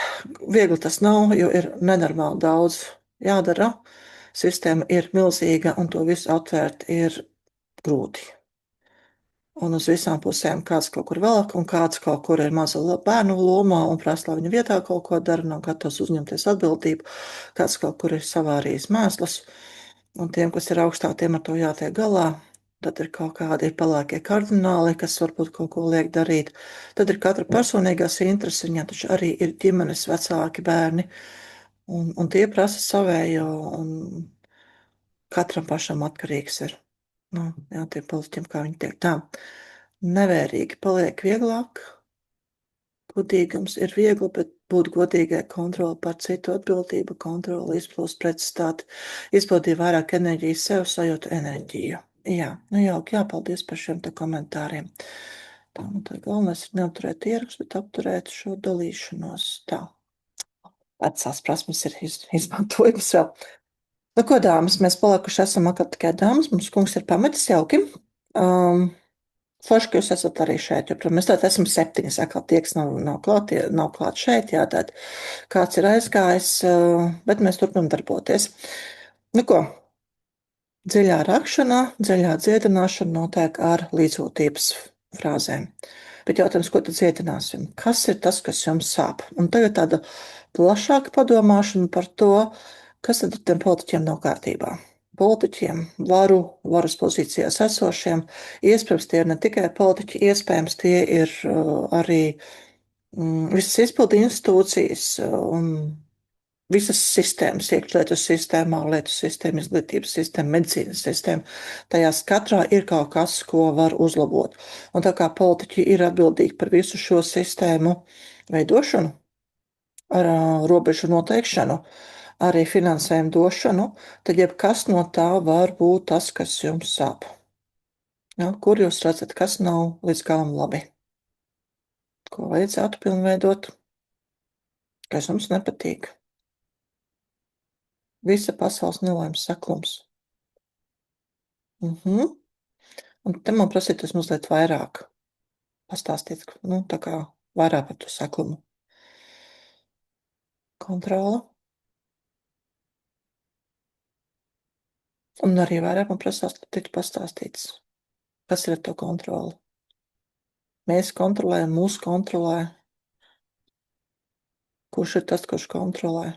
Viegli tas nav, jo ir nenormāli daudz jādara. Sistēma ir milzīga, un to visu atvērt ir grūti. Un uz visām pusēm kāds kaut kur velk, un kāds kaut kur ir maza bērnu lomā un prasa, lai viņa vietā kaut ko dara, nav gatavs uzņemties atbildību. Kāds kaut kur ir savārījis mēslus, un tiem, kas ir augstāk, tiem ar to jātiek galā. tad ir kaut kādi pelēkie kardināli, kas varbūt kaut ko liek darīt. Tad ir katra personīgās intereses, viņā taču arī ir ģimenes vecāki bērni, un tie prasa savējo, un katram pašam atkarīgs ir. Nu, jā, tiem politiķiem, kā viņi tiek tā. Nevērīgi paliek vieglāk. Godīgums ir viegli, bet būt godīgai kontroli par citu atbildību, kontroli izplūst pretstāti, izbaudīja vairāk enerģijas sev, sajūta enerģiju. Jā, nu jauki, jāpaldies par šiem te komentāriem. Tā, nu tad galvenais ir neapturēt ierakstu, bet apturēt šo dalīšanos. Tā, vecās prasmes ir izmantojamas vēl. Nu, ko, dāmas, mēs palikuši esam atkal tikai dāmas, mums kungs ir pametis jauki. Forši, ka jūs esat arī šeit, jo, protams, mēs tātad esam 7, atkal tie, kas nav klāt šeit, jā, tātad kāds ir aizgājis, bet mēs turpinam darboties. Nu ko, dziļā rakšanā, dziļā dziedināšana notiek ar līdzjūtības frāzēm. Bet jautājums, ko tad dziedināsim? Kas ir tas, kas jums sāp? Un tagad tāda plašāka padomāšana par to, kas tad ar tiem politiķiem nav kārtībā. Politiķiem, varas pozīcijās esošiem, iespējams, tie ir ne tikai politiķi, iespējams, tie ir arī visas izpildu institūcijas un visas sistēmas, iekšlietu sistēma, ārlietu sistēma, izglītības sistēma, medicīnas sistēma. Tajās katrā ir kaut kas, ko var uzlabot. Un tā kā politiķi ir atbildīgi par visu šo sistēmu veidošanu, ar robežu noteikšanu, arī finansējumu došanu, tad jebkas no tā var būt tas, kas jums sāp. Ja, kur jūs redzat, kas nav līdz galam labi? Ko vajadzētu pilnveidot? Kas jums nepatīk? Visa pasaules nelaimes seklums. Un te man prasītos mazliet vairāk pastāstīt, nu, tā kā vairāk par to seklumu. Kontrola. Un arī vairāk man prasās tikt pastāstīts, kas ir ar to kontroli. Mēs kontrolējam, mūs kontrolē. Kurš ir tas, kurš kontrolē?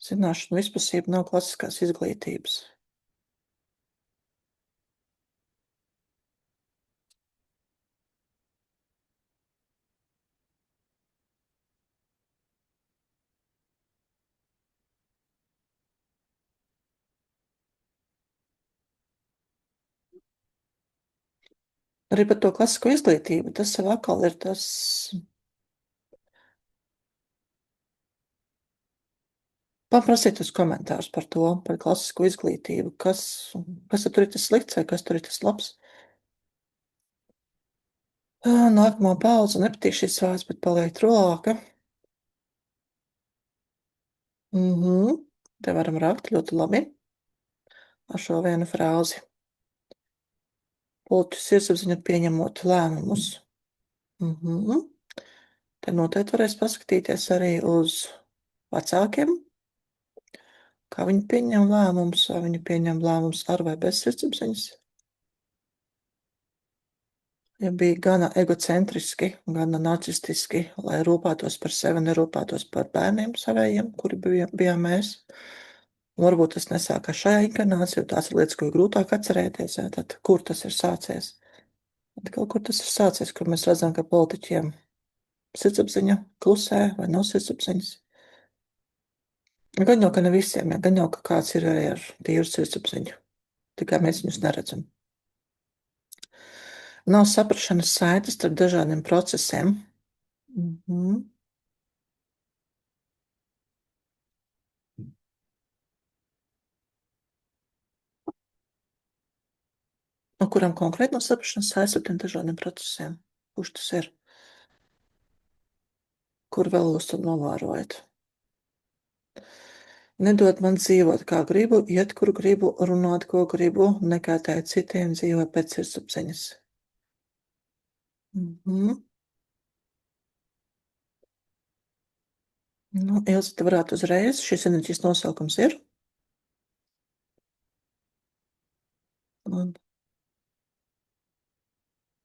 Zināšanu vispusība nav klasiskās izglītības. Arī par to klasisko izglītību. Tas jau atkal ir tas. Paprasiet uz komentārus par to, par klasisko izglītību. Kas tur ir tas slikts vai kas tur ir tas labs? Nākamā paudze nepatīk šis vārds, bet paliek trolāka. Te varam rakt ļoti labi ar šo vienu frāzi. Politiķu sirdsapziņa pieņemot lēmumus. Te noteikti varēs paskatīties arī uz vecākiem, kā viņi pieņem lēmumus, vai viņi pieņem lēmumus ar vai bez sirdsapziņas. Ja bija gana egocentriski, gana narcistiski, lai rūpētos par sevi, nerūpētos par bērniem savējiem, kuri bijām mēs. Un varbūt tas nesākās šajā inkarnācijā, jo tās ir lietas, ko ir grūtāk atcerēties. Ja? Tad, kur tas ir sācies? Tad kaut kur tas ir sācies, kur mēs redzam, ka politiķiem sirdsapziņa klusē vai nav sirdsapziņas. Gan jau, ka ne visiem, ja? Gan jau, ka kāds ir arī ar tīru sirdsapziņu. Tikai mēs viņus neredzam. Nav saprašanas saites starp dažādiem procesiem. No kuram konkrēti nav saprašanas saites starp tiem dažādiem procesiem? Kurš tas ir? Kur vēl jūs to novērojat? Nedod man dzīvot, kā gribu, iet, kur gribu, runāt, ko gribu, nekaitēt citiem, dzīvot pēc sirdsapziņas. Nu, Ilze, te varētu uzreiz, šis enerģijas nosaukums ir?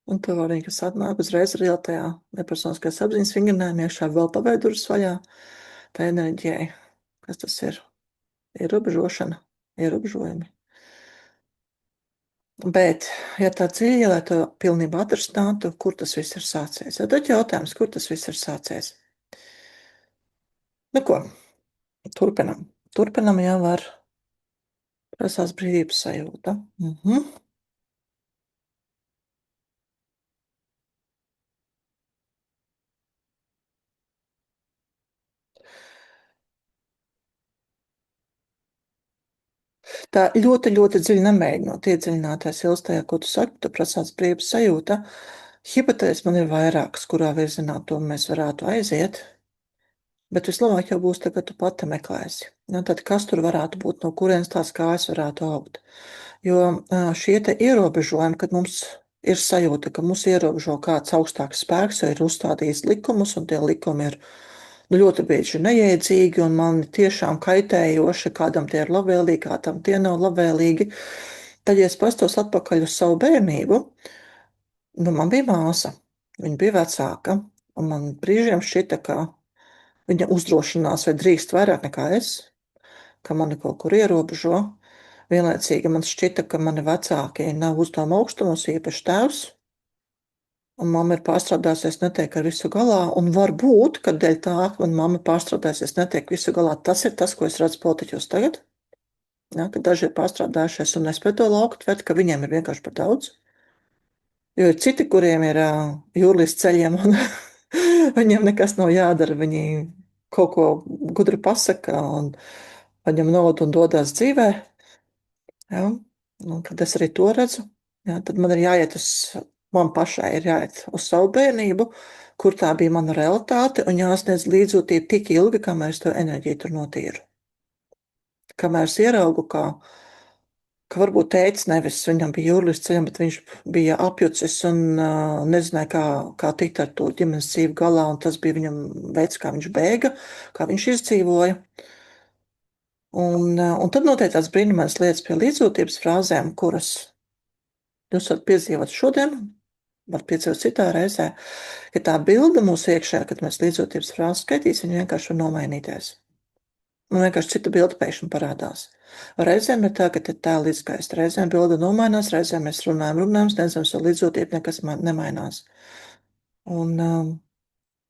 Un tev arī, kas atnāk uzreiz arī tajā nepersoniskās apziņas vingrinājumā, iekšā vēl pavēr durvis vaļā, tā enerģijai. Kas tas ir? Ierobežošana, ierobežojumi. Bet, ja tā dziļi, lai to pilnībā atrastātu, kur tas viss ir sācies? Ja tad jautājums, kur tas viss ir sācies? Nu ko, turpinam. Turpinam jau ar prasās brīvības sajūta. Tā ļoti, ļoti dziļi nemēģinot iedziļināties ilgstajā, ko tu saki, tu prasās brīvības sajūta. Hipotēzes man ir vairākas, kurā virzienā to mēs varētu aiziet. Bet vislabāk jau būs, kad tu pati meklēsi. Ja, tad kas tur varētu būt, no kurienes tās kājas varētu augt? Jo šie te ierobežojumi, kad mums ir sajūta, ka mūs ierobežo kāds augstāks spēks, jo ir uzstādījis likumus, un tie likumi ir ļoti bieži neiedzīgi un man tiešām kaitējoši, kādam tie ir labvēlīgi, kādam tie nav labvēlīgi. Tad, ja es pastos atpakaļ uz savu bērnību, nu, man bija māsa, viņa bija vecāka, un man brīžiem šķita, ka viņa uzdrošinās vai drīkst vairāk nekā es, ka mani kaut kur ierobežo. Vienlaicīgi man šķita, ka mani vecāki nav uzdevuma augstumos, īpaši tēvs. Un mamma ir pārstrādājusies, netiek ar visu galā. Un varbūt, ka dēļ tā, ka man mamma pārstrādājusies, netiek visu galā, tas ir tas, ko es redzu politiķos tagad. Ja, ka daži ir pārstrādājušies un nespēj to laukt, bet ka viņiem ir vienkārši par daudz. Jo ir citi, kuriem ir jūrlīs ceļiem, un viņiem nekas nav jādara. Viņi kaut ko gudri pasaka un paņem naudu un dodas dzīvē. Ja? Un, kad es arī to redzu, ja, tad man ir jāiet man pašai ir jāiet uz savu bērnību, kur tā bija mana realitāte, un jāsniedz līdzjūtība tik ilgi, kamēr es to enerģiju tur notīru. Kamēr es ieraugu, ka varbūt tēvs nevis viņam bija jūrlis ceļam, bet viņš bija apjucis un nezināja, kā tikt ar to ģimenes dzīvi galā, un tas bija viņam veids, kā viņš bēga, kā viņš izdzīvoja. Un tad notiek tās brīnumainas lietas pie līdzjūtības frāzēm, kuras jūs varat piedzīvot šodien, varat piedzīvot citā reizē, ka tā bilde mūsu iekšā, kad mēs līdzjūtības frāzi skaitīs, viņa vienkārši var nomainīties. Un vienkārši cita bilde pēkšņi parādās. Reizēm ir tā, ka te tēli izgaist, reizēm bilde nomainās, reizēm mēs runājam, sniedzam savu līdzjūtību, nekas nemainās. Un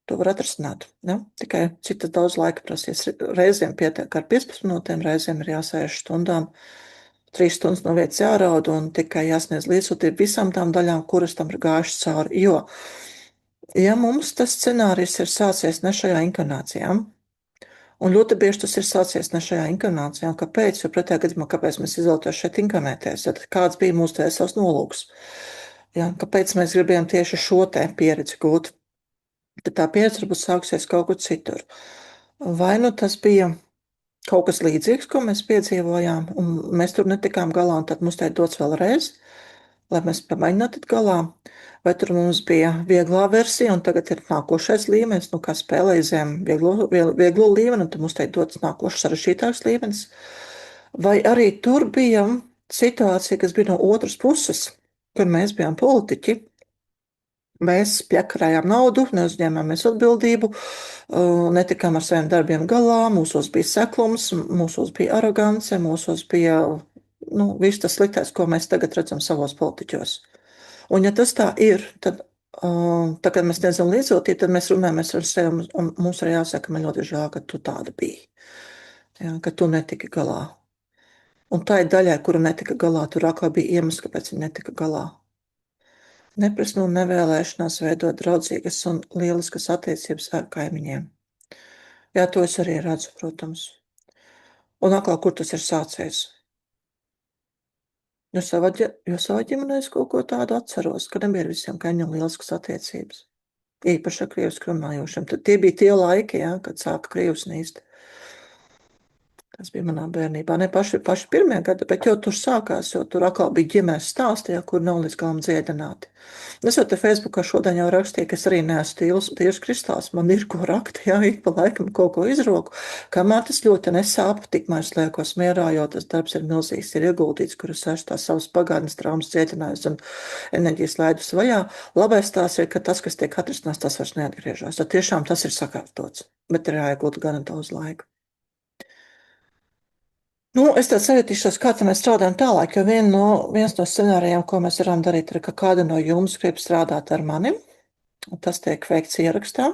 to var atrisināt. Ja? Tikai cik tas daudz laika prasīs. Reizēm pietiek ar 15 minūtēm, reizēm ir jāsēž stundām, 3 stundas no vietas jāraud un tikai jāsniedz līdzjūtību visām tām daļām, kuras tam ir gājušas cauri. Jo, ja mums tas scenārijs ir sācies ne šajā inkarnācijā, un ļoti bieži tas ir sācies ne šajā inkarnācijā, kāpēc? Jo pretējā gadījumā, kāpēc mēs izvēlētos šeit inkarnēties? Tad kāds bija mūsu tēvs nolūks? Ja? Kāpēc mēs gribējām tieši šo te pieredzi gūt? Tad tā pieredze varbūt sāksies kaut kur citur. Vai nu tas bija kaut kas līdzīgs, ko mēs piedzīvojām, un mēs tur netikām galā, un tad mums tā ir dots vēlreiz, lai mēs pamēģinātu tikt galā. Vai tur mums bija vieglā versija, un tagad ir nākošais līmenis, nu kā spēlējam vieglo līmeni, un tad mums tā ir dots nākošais sarežģītāks līmenis. Vai arī tur bija situācija, kas bija no otras puses, kur mēs bijām politiķi. Mēs pļakarējām naudu, neuzņēmāmies atbildību, netikām ar saviem darbiem galā, mūsos bija seklums, mūsos bija arogance, mūsos bija viss tas sliktais, ko mēs tagad redzam savos politiķos. Un ja tas tā ir, tad, kad mēs sniedzam līdzjūtību, tad mēs runājamies ar sevi, un mums arī jāsaka, man ļoti žēl, ka tu tāda biji, ja, ka tu netiki galā. Un tā ir daļai, kura netika galā, tur atkal bija iemesls, kāpēc viņa netika galā. Neprasnu un nevēlēšanās veidot draudzīgas un lieliskas attiecības ar kaimiņiem. Jā, to es arī redzu, protams. Un atkal, kur tas ir sācies? Jo savā ģimenē es kaut ko tādu atceros, ka nebija ar visiem kaimiņiem lieliskas attiecības. Īpaši ar krievisku runājošiem. Tie bija tie laiki, ja, kad sāka krievs nīst. Tas bija manā bērnībā. Ne paši pirmie gadi, bet jau tur sākās, jo tur atkal bija ģimenes stāsti, ja, kur nav līdz galam dziedināti. Es jau te Facebookā šodien jau rakstīju, ka es arī neesmu tīrs kristāls. Man ir ko rakt, jā, ik pa laikam kaut ko izroku. Kamēr tas ļoti nesāp, tikmēr es liekos mierā, jo tas darbs ir milzīgs, ir ieguldīts, kur es esmu tās savas pagātnes traumas dziedinājusi un enerģijas laidus vajā. Labais tās ir, ka tas, kas tiek atrisināts, tas vairs neatgriežas. Tad tiešām tas ir sakārtots, bet ir jāiegulda gana daudz laika. Nu, es tā sajutīšos, kā mēs strādājam tālāk, jo viens no scenārijiem, ko mēs varam darīt, ir, ka kāda no jums grib strādāt ar mani. Tas tiek veikts ierakstā,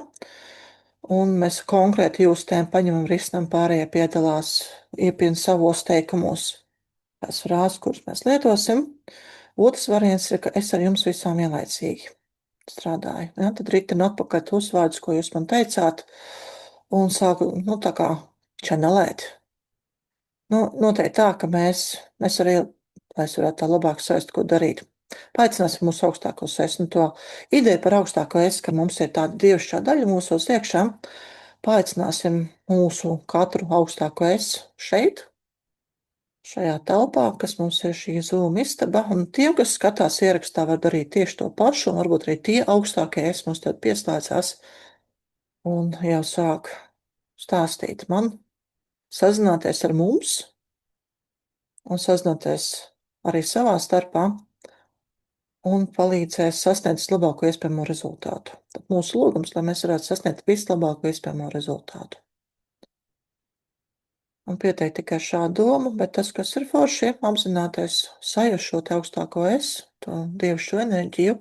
un mēs konkrēti jūsu tēmu paņemam, risinām, pārējie piedalās, iepina savos teikumos tās frāzes, kuras mēs lietosim. Otrs variants ir, ka es ar jums visām vienlaicīgi strādāju. Ja? Tad ritinu atpakaļ tos vārdus, ko jūs man teicāt, un sāku, tā kā čanelēt. Noteikti tā, ka mēs arī, lai es varētu tā labāk saprast, ko darīt. Paaicināsim mūsu augstāko es. To ideju par augstāko es, ka mums ir tāda dievišķā daļa mūsos iekšā. Paaicināsim mūsu katru augstāko es šeit, šajā telpā, kas mums ir šī Zoom istaba. Un tiem, kas skatās ierakstā, var darīt tieši to pašu, un varbūt arī tie augstākie es mums tad pieslēdzās un jau sāk stāstīt man, sazināties ar mums un sazināties arī savā starpā un palīdzēs sasniegt labāko iespējamo rezultātu. Tad mūsu lūgums, lai mēs varētu sasniegt vislabāko iespējamo rezultātu. Un pieteikt tikai šādu domu, bet tas, kas ir forši, apzināties sajust šo te augstāko es, to dievišķo enerģiju,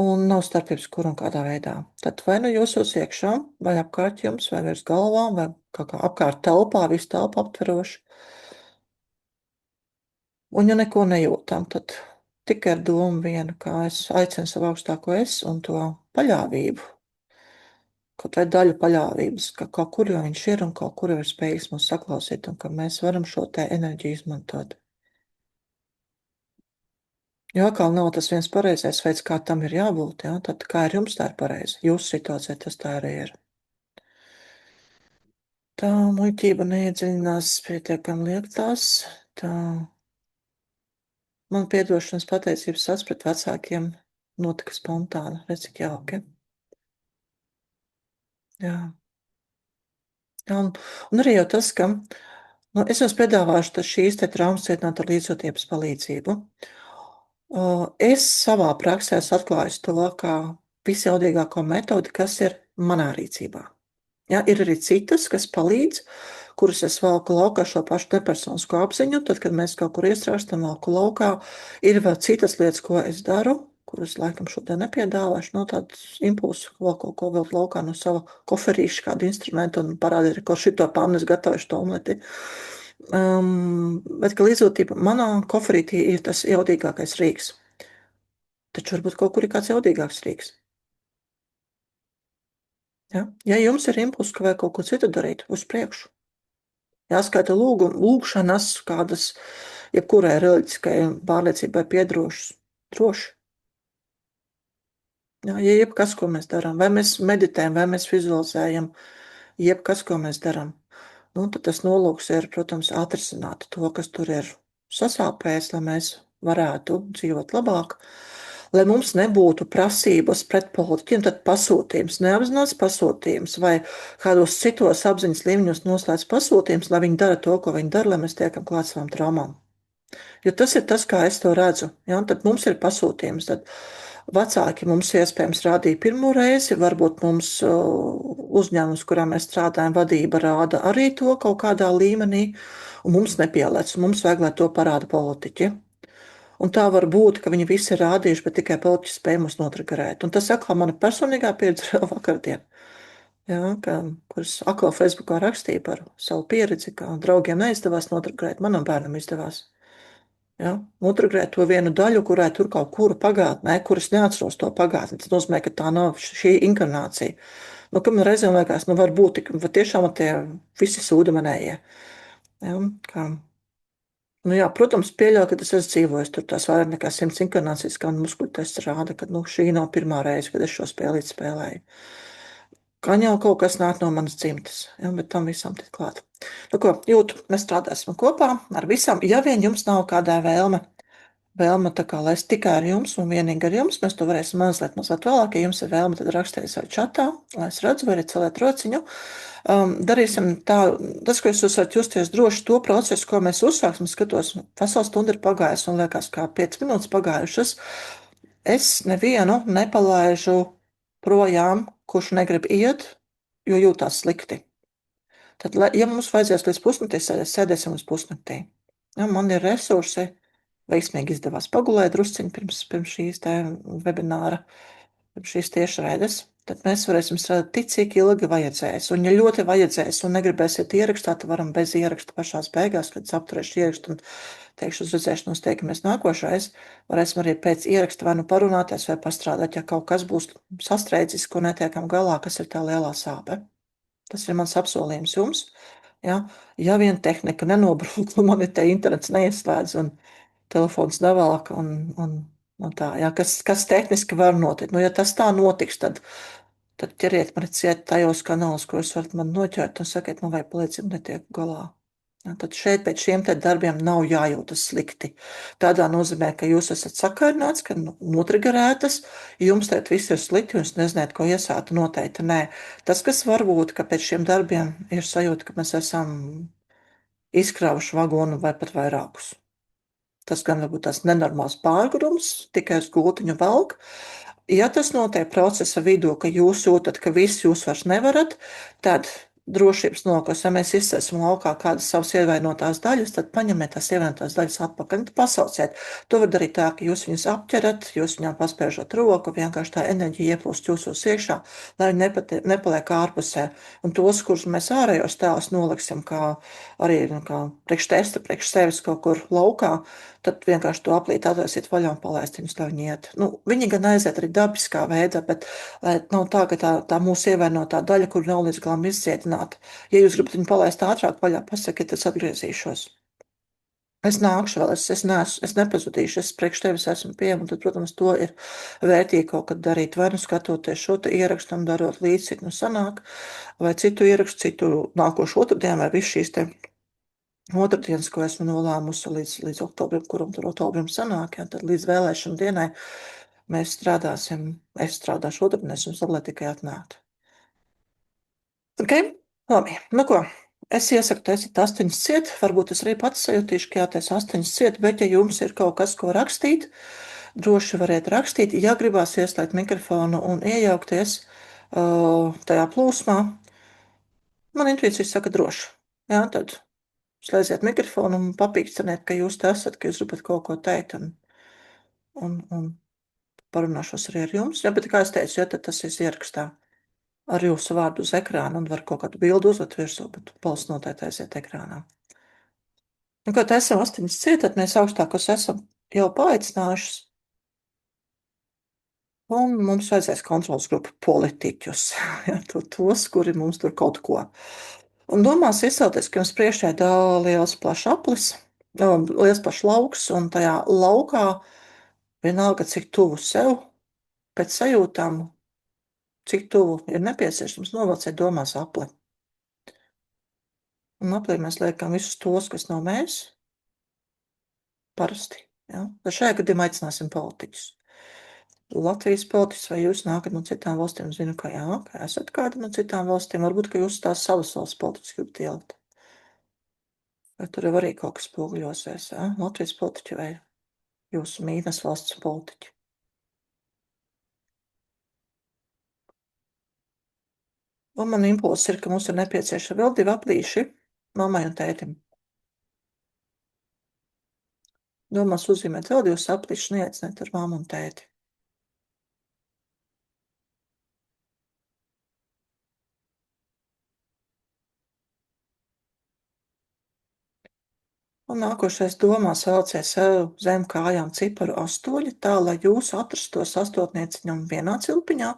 un nav starpības, kur un kādā veidā. Tad vai nu jūsos iekšā, vai apkārt jums, vai virs galvām, vai kā apkārt telpā, visu telpu aptveroši. Un ja neko nejūtam, tad tikai ar domu vienu, kā es aicinu savu augstāko es un to paļāvību, kaut vai daļu paļāvības, ka kaut kur jau viņš ir un kaut kur jau ir spējīgs mūs saklausīt un ka mēs varam šo te enerģiju izmantot. Jo atkal nav tas viens pareizais veids, kā tam ir jābūt, ja? Tad kā ir jums tā ir pareizi? Jūsu situācijā tas tā arī ir. Tā muļķība neiedziļinās pietiekami liektās, tā man piedošanas pateicības sats pret vecākiem notika spontāni. Redz, cik jauki. Jā. Jā, un arī jau tas, ka es jums piedāvāšu šīs te traumas cietināt ar līdzjūtības palīdzību. Es savā praksē esmu atklājis to kā visjaudīgāko metodi, kas ir manā rīcībā. Ja, ir arī citas, kas palīdz, kuras es valku laukā šo pašu nepersonisko apziņu, tad, kad mēs kaut kur iestrāstam valku laukā, ir vēl citas lietas, ko es daru, kuras laikam šodien nepiedāvāšu, no tāds impulsu, vēl kaut ko vilkt laukā no sava koferīša, kādu instrumentu un parādīt, ko šito pamnes gatavojuši to omleti. Bet, ka līdzjūtība manā koferītī ir tas jaudīgākais rīks. Taču varbūt kaut kur ir kāds jaudīgāks rīks. Ja jums ir impulss, ka vajag kaut ko citu darīt, uz priekšu. Jāskaita lūgšanas, kādas jebkurai reliģiskai pārliecībai piedrošas. Droši. Ja jebkas, ko mēs darām, vai mēs meditējam, vai mēs vizualizējam, jebkas, ko mēs darām, tad tas nolūks ir, protams, atrisināt to, kas tur ir sasāpējis, lai mēs varētu dzīvot labāk, lai mums nebūtu prasības pret politiķiem, tad pasūtījums, neapzināts pasūtījums vai kādos citos apziņas līmeņos noslēdz pasūtījums, lai viņi dara to, ko viņi dara, lai mēs tiekam klāt savām traumām. Jo tas ir tas, kā es to redzu. Ja? Tad mums ir pasūtījums. Tad vecāki mums iespējams rādīja pirmo reizi, varbūt mums uzņēmums, kurā mēs strādājam, vadība rāda arī to kaut kādā līmenī, un mums nepielēc, mums vajag, lai to parāda politiķi. Un tā var būt, ka viņi visi ir rādījuši, bet tikai politiķi spēj mūs notrigerēt. Un tas atkal mana personīgā pieredze vēl vakardien. Ja, kurus atkal Facebookā rakstīja par savu pieredzi, ka draugiem neizdevās notrigerēt, manam bērnam izdevās. Ja, notrigerēt to vienu daļu, kurai tur kaut kura pagātnē, kuras neatceros to pagātni. Tas nozīmē, ka tā nav šī inkarnācija. Kam reizēm liekas, varbūt tiešām tie visi sūdamanējie. Ja, jā, protams, pieļauju, ka es esmu dzīvojis tur tās vairāk nekā 100 inkarnācijas, kā muskuļu tests rāda, ka šī nav pirmā reize, kad es šo spēlīti spēlēju. Gan jau kaut kas nāk no manas dzimtes, ja, bet tam visam tik klāt. Nu, ko, jūtu, mēs strādāsim kopā ar visām. Ja vien jums nav kādā vēlme tā kā laist tikai ar jums un vienīgi ar jums, mēs to varēsim mazliet vēlāk. Ja jums ir vēlme, tad rakstiet vai čatā, lai es redzu, vai arī celiet rociņu. Darīsim tā, tas, ko jūs varat justies droši to procesu, ko mēs uzsāksim, skatos, vesela stunda ir pagājusi un liekas, kā 5 minūtes pagājušas. Es nevienu nepalaižu projām, kurš negrib iet, jo jūtās slikti. Tad, ja mums vajadzēs līdz pusnaktī, sēdēsim līdz pusnaktī. Ja, man ir resursi, veiksmīgi izdevās pagulēt drusciņi pirms šīs te webināra, pirms šīs tiešraides. Tad mēs varēsim strādāt tik, cik ilgi vajadzēs. Un, ja ļoti vajadzēs un negribēsiet ierakstāt, tad varam bez ieraksta pašās beigās, kad es apturēšu ierakstu un teikšu uz redzēšanos, tiekamies nākošais. Varēsim arī pēc ieraksta vai nu parunāties vai pastrādāt, ja kaut kas būs sastrēdzis, ko netiekam galā, kas ir tā lielā sāpe. Tas ir mans apsolījums jums. Ja vien tehnika nenobrūk, un man ir te internets neieslēdz un telefons nevelk un tā, kas tehniski var notikt. Nu, ja tas tā notiks, tad ķeriet mani ciet tajos kanālos, ko jūs varat man noķert un sakiet, man vai palīdzību netiek galā. Ja, tad šeit pēc šiem te darbiem nav jājūtas slikti. Tādā nozīmē, ka jūs esat sakārināts, ka notrigerētas, jums tēt viss ir slikti, jūs nezināt, ko iesāt, noteikti nē. Tas, kas varbūt, ka pēc šiem darbiem ir sajūta, ka mēs esam izkrāvuši vagonu vai pat vairākus. Tas gan varbūt tās nenormāls pārgudums, tikai uz gultiņu velk. Ja tas notiek procesa vidū, ka jūs jūtat, ka viss jūs vairs nevarat, tad drošības nolūkos, ja mēs izcēsim laukā kādas savas ievainotās daļas, tad paņemiet tās ievainotās daļas atpakaļ un pasauciet. To var darīt tā, ka jūs viņus apķerat, jūs viņām paspēžat roku, vienkārši tā enerģija ieplūst jūsos iekšā, lai viņi nepaliek ārpusē. Un tos, kurus mēs ārējos tēlus noliksim, kā arī kā priekš testa, priekš sevis kaut kur laukā, tad vienkārši to aplīt atvērsiet vaļā un palaist viņus, lai viņi iet. Nu, viņi gan aiziet arī dabiskā veidā, bet nav tā, ka tā mūsu ievainotā daļa, kur nav līdz galam izcietināta. Ja jūs gribat viņu palaist ātrāk vaļā, pasakiet, es atgriezīšos. Es nākšu vēl, es nepazudīšu, es priekš tevis esmu pieejama, un tad, protams, to ir vērtīgi kaut kad darīt, vai nu skatoties šo te ierakstu un darot līdzi, cik nu sanāk, vai citu ierakstu, citu nākošu otrdienu, vai visu šīs te otrdienas, ko esmu nolēmusi līdz oktobrim, kuram tur oktobrim sanāk, ja, tad līdz vēlēšanu dienai mēs strādāsim, es strādāšu otrdien, es jums vēl tikai atnākt. Ok, labi, nu ko, es iesaku taisīt 8 ciet, varbūt es arī pats sajutīšu, ka jātais 8 ciet, bet ja jums ir kaut kas, ko rakstīt, droši variet rakstīt, ja gribās ieslēgt mikrofonu un iejaukties tajā plūsmā, man intuīcija saka droši, jā, tad slēdziet mikrofonu un papīksteniet, ka jūs te esat, ka jūs gribat kaut ko teikt un parunāšos arī ar jums. Ja, bet kā es teicu, ja, tad tas ir ierakstā ar jūsu vārdu uz ekrāna un var kaut kādu bildu uzlikt virsū, bet balss noteikti aiziet ekrānā. Nu, kad esam 8 ciet, tad mēs augstākos esam jau paaicinājušas. Un mums vajadzēs kontrols grupu politiķus, ja, tos, kuri mums tur kaut ko. Un domās izcelties, ka jums priekšā ir liels plašs aplis, liels plašs lauks, un tajā laukā vienalga, cik tuvu sev, pēc sajūtām, cik tuvu ir nepieciešams novilciet domās apli. Un aplī mēs liekam visus tos, kas nav mēs, parasti. Ja? Tad šajā gadījumā aicināsim politiķus. Latvijas politiķus, vai jūs nākat no citām valstīm? Zinu, ka jā, ka esat kādi no citām valstīm. Varbūt, ka jūs tās savas valsts politiķus gribat ielikt. Vai tur jau arī kaut kas spoguļosies, ja? Latvijas politiķi vai jūsu mītnes valsts politiķi? Un man impulss ir, ka mums ir nepieciešami vēl 2 aplīši mammai un tētim. Domās uzzīmēt vēl 2 aplīšus, neaicināt ar mammu un tēti. Un nākošais domās velciet sev zem kājām ciparu 8, tā, lai jūs atrastos astotnieciņam vienā cilpiņā,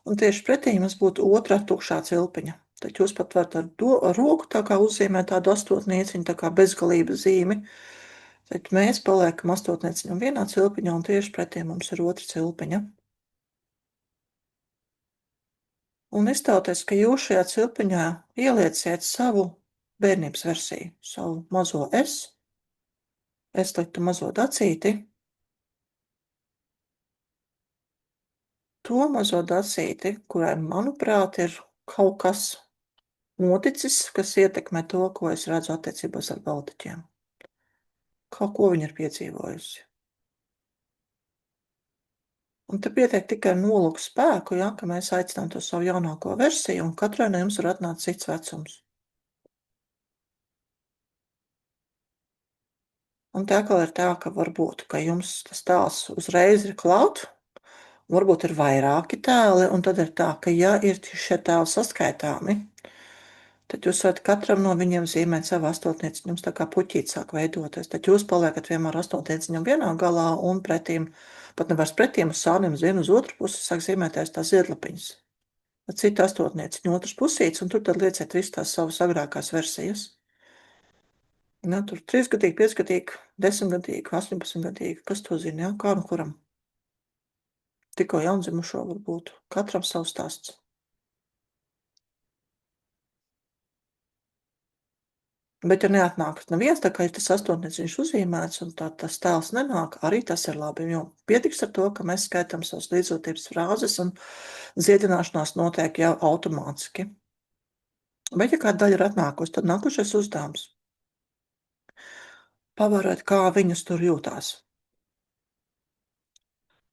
un tieši pretī jums būtu otrā tukšā cilpiņa. Tad jūs pat varat ar roku tā kā uzzīmēt tādu astotnieciņu, tā kā bezgalības zīmi. Tad mēs paliekam astotnieciņam vienā cilpiņā, un tieši pretī mums ir otra cilpiņa. Un Un iztauties, ka jūs šajā cilpiņā ielieciet savu bērnības versiju, savu mazo es liktu mazo dacīti, to mazo dacīti, kurai, manuprāt, ir kaut kas noticis, kas ietekmē to, ko es redzu attiecībās ar baltiķiem. Kaut ko viņa ir piedzīvojusi. Un te pietiek tikai nolūku spēku, ja, ka mēs aicinām to savu jaunāko versiju, un katrai no jums var atnākt cits vecums. Un tā kā ir tā, ka varbūt, ka jums tas tēls uzreiz ir klāt, varbūt ir vairāki tēli, un tad ir tā, ka ja ir šie tēli saskaitāmi, tad jūs varat katram no viņiem zīmēt savu astotnieciņu, jums tā kā puķīt sāk veidoties, tad jūs paliekat vienmēr astotnieciņam vienā galā un pretīm, pat nevairs pretīm uz sāniem uz vienu uz otru pusi sāk zīmēties tās ziedlapiņas. Cita astotnieciņa otras pusītes, un tur tad lieciet visu tās savas agrākās versijas. Ja, tur 3-gadīgi, 5-gadīgi, 10-gadīgi, 18-gadīgi, kas to zina, ja? Kā nu kuram. Tikko jaundzimušo varbūt, katram savs stāsts. Bet, ja neatnāk neviens, tā kā ir tas astotnieciņš uzīmēts, un tas tēls nenāk, arī tas ir labi, jo pietiks ar to, ka mēs skaitām savas līdzjūtības frāzes, un dziedināšanās notiek jau automātiski. Bet, ja kāda daļa ir atnākusi, tad nākošais uzdevums. Pavērot, kā viņas tur jūtās.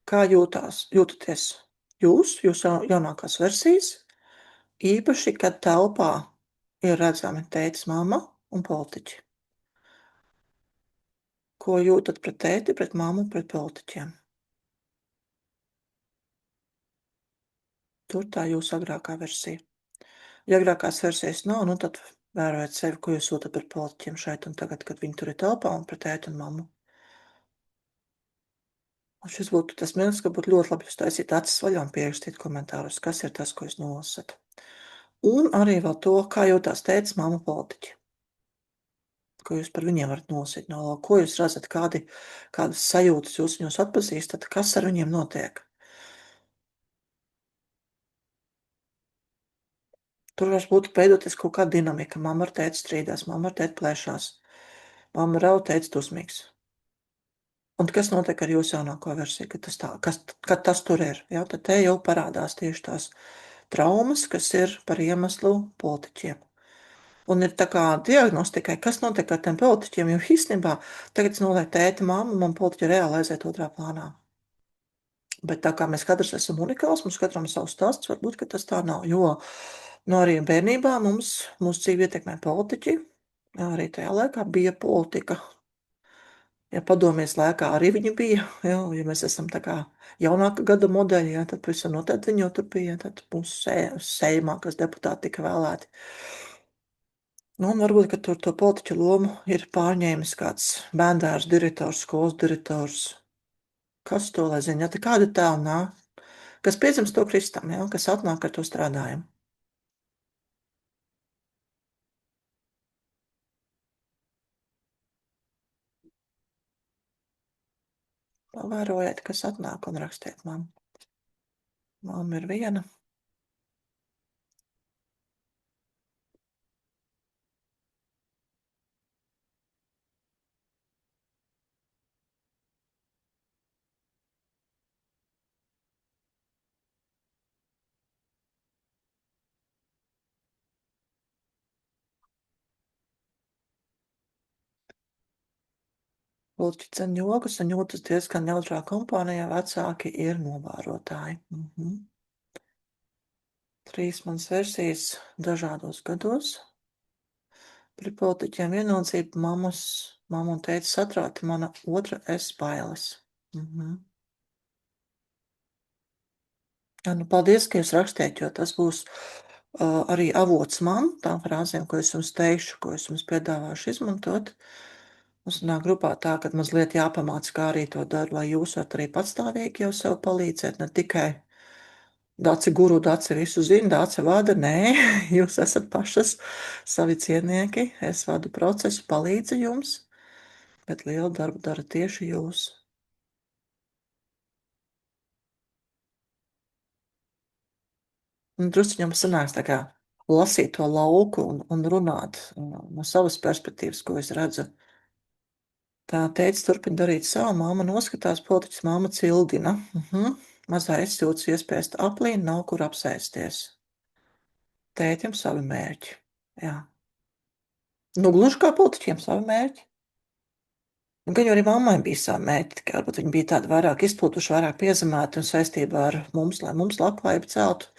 Kā jūtaties jūs jaunākās versijas, īpaši, kad telpā ir redzami tētis, mamma un politiķi. Ko jūtat pret tēti, pret mammu, pret politiķiem? Tur tā jūsu agrākā versija. Ja agrākās versijas nav, nu tad vērojiet sevi, ko jūs jūtat pret politiķiem šeit un tagad, kad viņi tur ir telpā un pret tēti un mammu. Un šis būtu tas mirklis, ka būtu ļoti labi jūs taisīt acis vaļā un pierakstīt komentārus, kas ir tas, ko jūs nolasat. Un arī vēl to, kā jūtās tētis, mamma, politiķi. Ko jūs par viņiem varat nolasīt no laba, ko jūs redzat, kādas sajūtas jūs viņos atpazīstat, kas ar viņiem notiek. Tur var būt veidoties kaut kāda dinamika. Mamma ar tēti strīdās, mamma ar tēti plēšās, mamma raud, tētis dusmīgs. Un kas notiek ar jūsu jaunāko versiju, kad tas tur ir? Ja? Tad te jau parādās tieši tās traumas, kas ir par iemeslu politiķiem. Un ir tā kā diagnostikai, kas notiek ar tiem politiķiem, jo īstenībā tagad es nolieku tēti, mammu, man politiķi reāli aiziet otrā plānā. Bet tā kā mēs katrs esam unikāls, mums katram ir savs stāsts, varbūt, ka tas tā nav, jo arī bērnībā mūsu dzīvi ietekmē politiķi, arī tajā laikā bija politika. Ja padomjas laikā arī viņi bija, ja mēs esam tā kā jaunāka gada modeļi, ja, tad pavisam noteikti viņi jau tur bija, tad mūsu sējumā, kas deputāti tika vēlēti. Nu, un varbūt, ka tur to politiķu lomu ir pārņēmis kāds bērndārs direktors, skolas direktors. Kas to lai zina? Ja, tā kāda tēla nāk, kas piedzimst to kristam, ja, kas atnāk ar to strādājumu. Pavērojiet, kas atnāk un rakstiet man. Mamma ir viena. Lūdzu, cen jogas un jūtas diezgan neutrā kompānijā, vecāki ir novērotāji. 3 manas versijas dažādos gados. Pret politiķiem vienaldzība, mamma un tētis satrauti, mana otra es bailes. Jā, nu, paldies, ka jūs rakstījāt, jo tas būs arī avots man, tām frāzēm, ko es jums teikšu, ko es jums piedāvāšu izmantot. Mums nāk grupā tā, ka mazliet jāpamāc, kā arī to daru, lai jūs varat arī patstāvīgi jau sev palīdzēt, ne tikai Daci guru, Daci visu zina, Daci vada, nē, jūs esat pašas savi ciennieki, es vadu procesu, palīdzu jums, bet lielu darbu dara tieši jūs. Un drusciņam sanāks tā kā lasīt to lauku un runāt no savas perspektīvas, ko es redzu. Tā teica, turpina darīt savu, māma noskatās, politiķis māma cildina. Mazā es jūtas iespējas aplī, nav kur apsēsties. Tētim savi mērķi. Jā. Nu, gluži kā politiķiem savi mērķi. Un gan jau arī mammai bija savi mērķi, tikai varbūt viņi bija tādi vairāk izplūduši, vairāk piezemēti un saistībā ar mums, lai mums labklājību celtu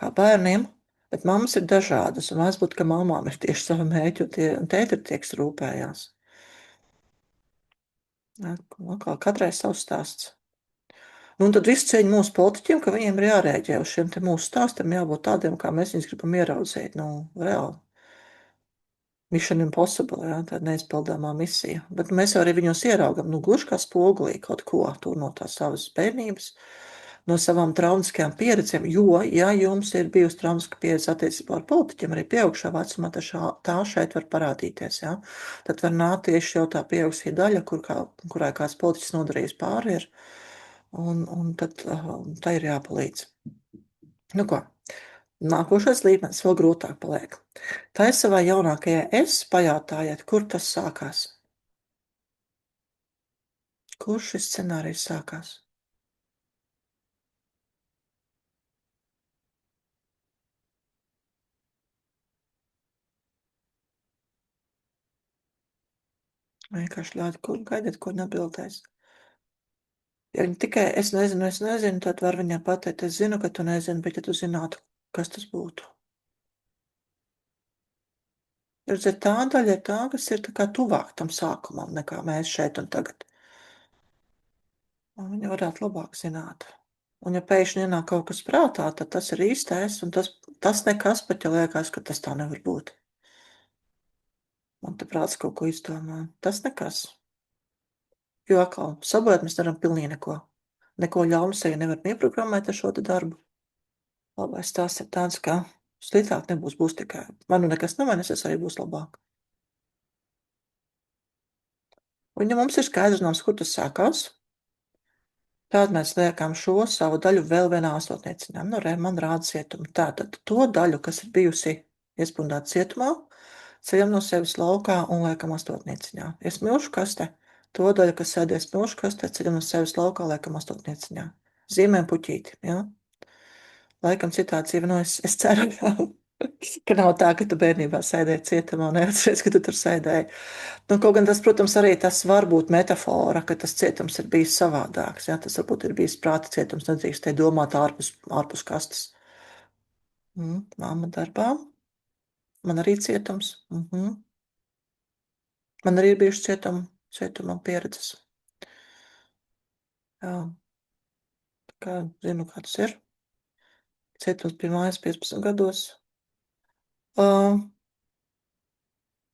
kā bērniem. Bet mammas ir dažādas, un varbūt, ka mamām ir tieši savi mērķi, un tēti ir tie, kas rūpējās. Jā, katrai savs stāsts. Nu, un tad viss cieņa mūsu politiķiem, ka viņiem ir jārēģē uz šiem te mūsu stāstiem, jābūt tādiem, kā mēs viņus gribam ieraudzīt. Nu, reāli. Mission Impossible, jā, tāda neizpildāmā misija. Bet mēs arī viņos ieraugam, nu, gluži kā spogulī kaut ko tur no tās savas bērnības, no savām traumatiskajām pieredzēm, jo, ja jums ir bijusi traumatiska pieredze attiecībā ar politiķiem, arī pieaugšā vecumā, tad tā šeit var parādīties, jā. Tad var nākt tieši jau tā pieaugstie daļa, kurai kāds politiķis nodarījis pāri ir, un tad tā ir jāpalīdz. Nu ko? Nākošais līmenis vēl grūtāk paliek. Tā ir savā jaunākajā es pajautājiet, kur tas sākās. Kur šis scenārijs sākās? Vienkārši ļaujiet, kur gaidiet, ko neatbildēs. Ja viņi tikai es nezinu, tad var viņai pateikt, es zinu, ka tu nezini, bet ja tu zinātu, kas tas būtu. Redziet, tā daļa ir tā, kas ir tā kā tuvāk tam sākumam, nekā mēs šeit un tagad. Un viņi varētu labāk zināt. Un ja pēkšņi ienāk kaut kas prātā, tad tas ir īstais, un tas nekas, pat ja liekas, ka tas tā nevar būt. Man te prāts kaut ko izdomā. Tas nekas. Jo atkal, sabojāt mēs darām pilnīgi neko. Neko ļaunu sevi nevaram ieprogrammēt ar šo te darbu. Labais tās ir tāds, ka sliktāk nebūs, būs tikai. Man nu nekas nemainīsies, arī būs labāk. Un ja mums ir skaidrs zināms, kur tas sākās, tad mēs liekam šo savu daļu vēl vienā astotnieciņā. Nu, man rāda cietumu. Tātad to daļu, kas ir bijusi iespundāta cietumā, ceļam no sevis laukā un liekam astotnieciņā. Ir smilšu kaste. To daļu, kas sēdies smilšu kastē, ceļam no sevis laukā, liekam astotnieciņā. Zīmēm puķīti, jā. Laikam citādi dzīve, nu es ceru, ka nav tā, ka tu bērnībā sēdēji cietumā un neatceries, ka tu tur sēdēji. Nu, kaut gan tas, protams, arī tas var būt metafora, ka tas cietums ir bijis savādāks. Jā, tas varbūt ir bijis prāta cietums, nedrīkst te domāt ārpus kastes. Māma darbā. Man arī cietums. Man arī ir bijuši cietuma pieredzes. Jā. Tā kā zinu, kā tas ir. Cietums pie mājas 15 gados.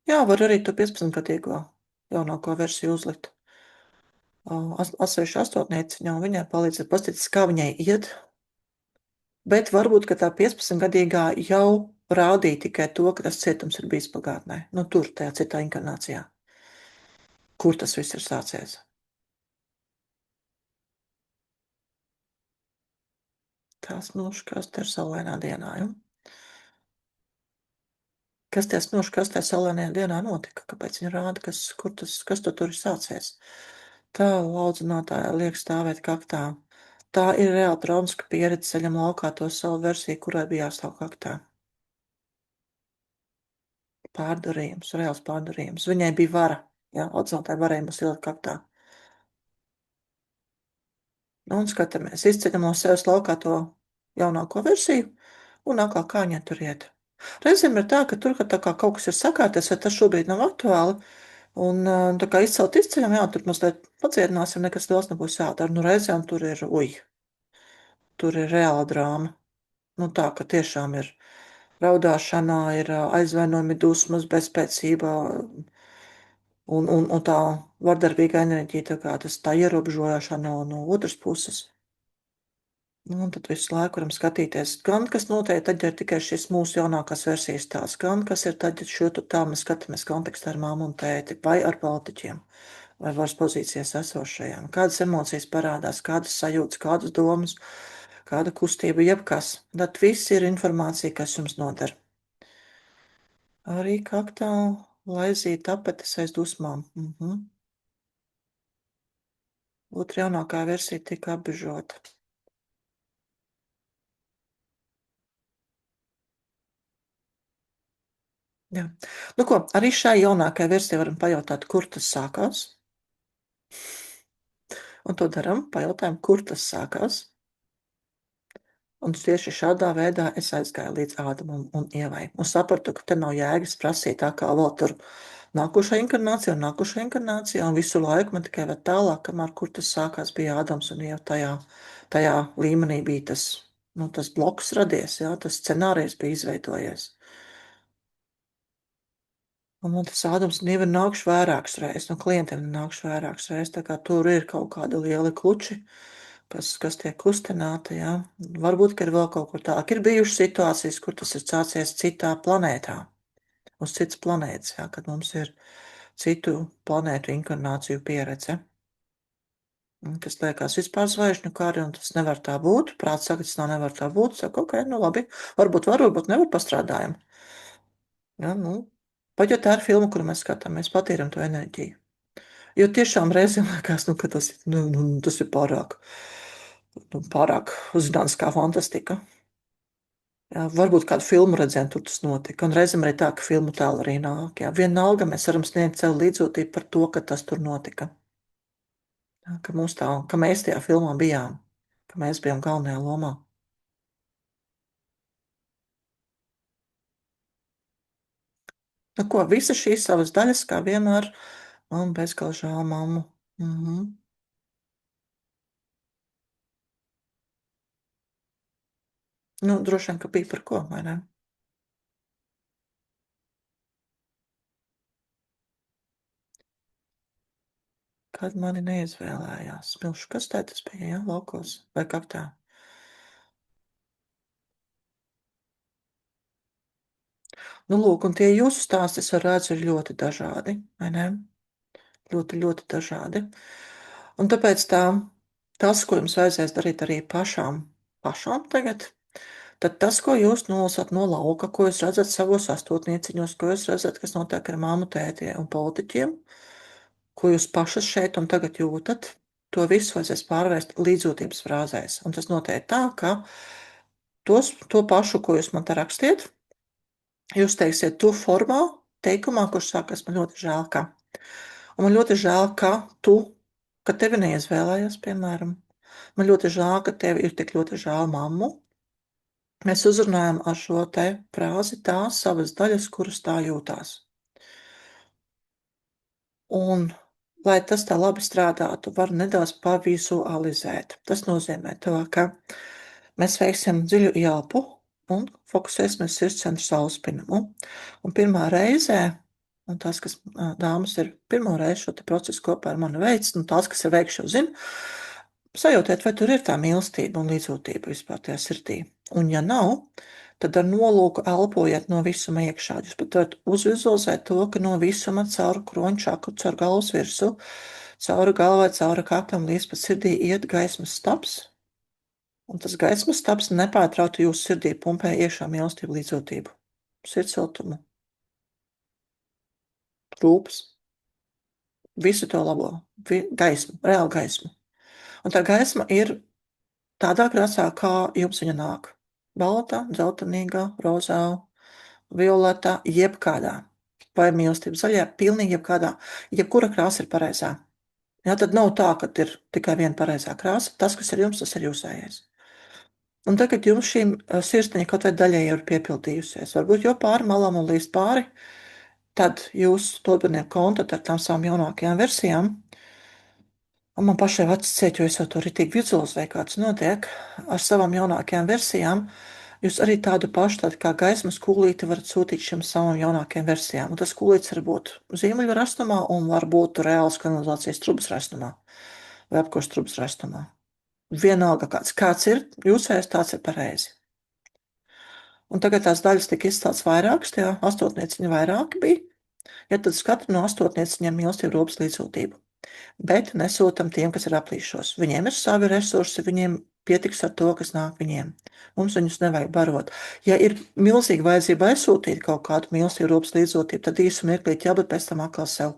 Jā, var arī to 15-gadīgo jaunāko versiju uzlikt. Atsevišķi astotnieciņā, un viņai palīdzēt paskatīties, kā viņai iet. Bet varbūt, ka tā 15-gadīgā jau rādīja tikai to, ka tas cietums ir bijis pagātnē. Nu, tur, tajā citā inkarnācijā. Kur tas viss ir sācies? Tās smilškas te ir saulainā dienā, ja? Kas tie smilškas tajā saulainajā dienā notika? Kāpēc viņi rāda, kas to tur ir sācies? Tā laudzinātāja liek stāvēt kaktā. Tā ir reāla traumatiska pieredze, ceļam laukā to savu versiju, kurai bija jāstāv kaktā. Pārdarījums, reāls pārdarījums. Viņai bija vara, jā, audzinātāji varēja mums ielikt kaktā. Nu, un skatāmies, izceļam no sevis laukā to jaunāko versiju, un atkal kā viņai tur iet. Reizēm ir tā, ka tur, ka tā kā kaut kas ir sakārties, vai tas šobrīd nav aktuāli, un tā kā izceļam, jā, tur mazliet pacietināsim, nekas daudz nebūs jādara. Nu, reizēm tur ir, tur ir reāla drāma. Nu, tā, ka tiešām ir raudāšanā, ir aizvainojumi, dusmas, bezspēcība, un tā vardarbīga enerģija, tā ierobežojošana no otras puses. Un tad visu laiku varam skatīties, gan kas notiek, tad ir tikai šis mūsu jaunākās versijas tās, gan kas ir tad, ja šo tā mēs skatāmies kontekstā ar māmu un tēti, vai ar politiķiem, vai varas pozīcijas esošajiem. Kādas emocijas parādās, kādas sajūtas, kādas domas, kāda kustība, jebkas. Tad viss ir informācija, kas jums noder. Arī kaktā laizīt apetes aiz dusmām. Otra jaunākā versija tika apbežota. Jā. Nu ko, arī šai jaunākajai versijai varam pajautāt, kur tas sākās. Un to daram, pajautājam, kur tas sākās. Un tieši šādā veidā es aizgāju līdz Ādamam un Ievai. Un sapratu, ka te nav jēgas prasīt atkal vēl tur nākošā inkarnācijā, un visu laiku man tikai vēl tālāk, kamēr kur tas sākās, bija Ādams un Ieva tajā līmenī bija tas bloks radies, jā, tas scenārijs bija izveidojies. Un man tas Ādams un Ieva ir nākuši vairākas reizes, no klientiem ir nākuši vairākas reizes, tā kā tur ir kaut kādi lieli kluči, kas tiek kustināti, jā. Varbūt, ka ir vēl kaut kur tālāk. Ir bijušas situācijas, kur tas ir sācies citā planētā, uz citas planētas, jā, kad mums ir citu planētu inkarnāciju pieredze. Kas liekas vispār zvaigžņu kari, un tas nevar tā būt. Prāts saka, tas nevar tā būt. Saka, ok, nu labi, varbūt nevar pastrādājam. Ja, pat ja tā ir filma, kuru mēs skatāmies, patīram to enerģiju. Jo tiešām reizēm liekas, ka tas ir pārāk zinātniskā fantastika. Jā, varbūt kādu filmu redzējām, tur tas notika. Un reizēm arī tā, ka filmu tēlu arī nāk. Jā. Vienalga mēs varam sniegt sev līdzjūtību par to, ka tas tur notika. Jā, ka mēs tajā filmā bijām, ka mēs bijām galvenajā lomā. Nu ko, visas šīs savas daļas, kā vienmēr, man bezgalīgi žēl mammu. Nu, droši vien, ka bija par ko, vai ne? Kad mani neizvēlējās. Smilšu kastē tas bija, jā, laukos vai kaktā. Nu, lūk, un tie jūsu stāsti, es redzu, ir ļoti dažādi, vai ne? Ļoti, ļoti dažādi. Un tāpēc tas, ko jums vajadzēs darīt arī pašām tagad, tad tas, ko jūs nolasāt no lauka, ko jūs redzat savos astotnieciņos, ko jūs redzat, kas notiek ar māmu, tētiem un politiķiem, ko jūs pašas šeit un tagad jūtat, to visu vajadzēs pārvērst līdzjūtības frāzēs. Un tas notiek tā, ka to pašu, ko jūs man te rakstiet, jūs teiksiet to formā, teikumā, kurš sākas man ļoti žēl, ka. Un man ļoti žēl, ka tevi neizvēlējās, piemēram. Man ļoti žēl, ka tev ir tik ļoti žēl mammu. Mēs uzrunājam ar šo te frāzi tās savas daļas, kuras tā jūtās. Un, lai tas tā labi strādātu, var nedaudz pavizualizēt. Tas nozīmē to, ka mēs veiksim dziļu elpu un fokusēsimies sirdscentra saulspinumu. Un pirmā reizē, un tās, kas dāmas ir pirmo reizi šo te procesu kopā ar mani veids, un tās, kas ir veikši jau zina, sajūtiet, vai tur ir tā mīlestība un līdzjūtība vispār tajā sirdī. Un ja nav, tad ar nolūku elpojiet no visuma iekšā. Jūs pat varat uzvizualizēt to, ka no visuma caur kroņčaku, caur galvas virsu, cauri galvai, cauri kaklam līdz pat sirdī iet gaismas stabs. Un tas gaismas stabs nepārtraukti jūsu sirdī pumpē iekšā mīlestību, līdzjūtību, sirdsiltumu, rūpes. Visu to labo. Gaismu, reālu gaismu. Un tā gaisma ir tādā krāsā, kā jums viņa nāk. Balta, dzeltenīgā, rozā, violetā, jebkādā. Vai mīlestība zaļā, pilnīgi jebkādā. Jebkura krāsa ir pareizā. Jā, tad nav tā, ka ir tikai viena pareizā krāsa. Tas, kas ir jums, tas ir jūsējais. Un tagad jums šī sirsniņa kaut vai daļēji ir piepildījusies. Varbūt jau pāri malām un līdz pāri. Tad jūs turpiniet kontaktu ar tām savām jaunākajām versijām. Un man pašai acis ciet, jo es jau to ritīgi vizualizēju, kāds notiek ar savām jaunākajām versijām. Jūs arī tādu kā gaismas kūlīti varat sūtīt šiem savām jaunākajām versijām. Un tas kūlītis var būt zīmuļu rastumā un var būt reāls kanalizācijas trubas rastumā vai apkurss trubas rastumā. Vienalga kāds ir jūsējais, tāds ir pareizi. Un tagad tās daļas tika izceltas vairākas, tie astotnieciņi vairāki bija. Ja tad katru no astotnieciņiem mīlestību, rūpes, līdzjūtību. Bet nesūtam tiem, kas ir aplīšos. Viņiem ir savi resursi, viņiem pietiks ar to, kas nāk viņiem. Mums viņus nevajag barot. Ja ir milzīga vajadzība aizsūtīt kaut kādu mīlestību, rūpes līdzjūtību, tad īsu mirklīt jā, bet pēc tam atkal sev.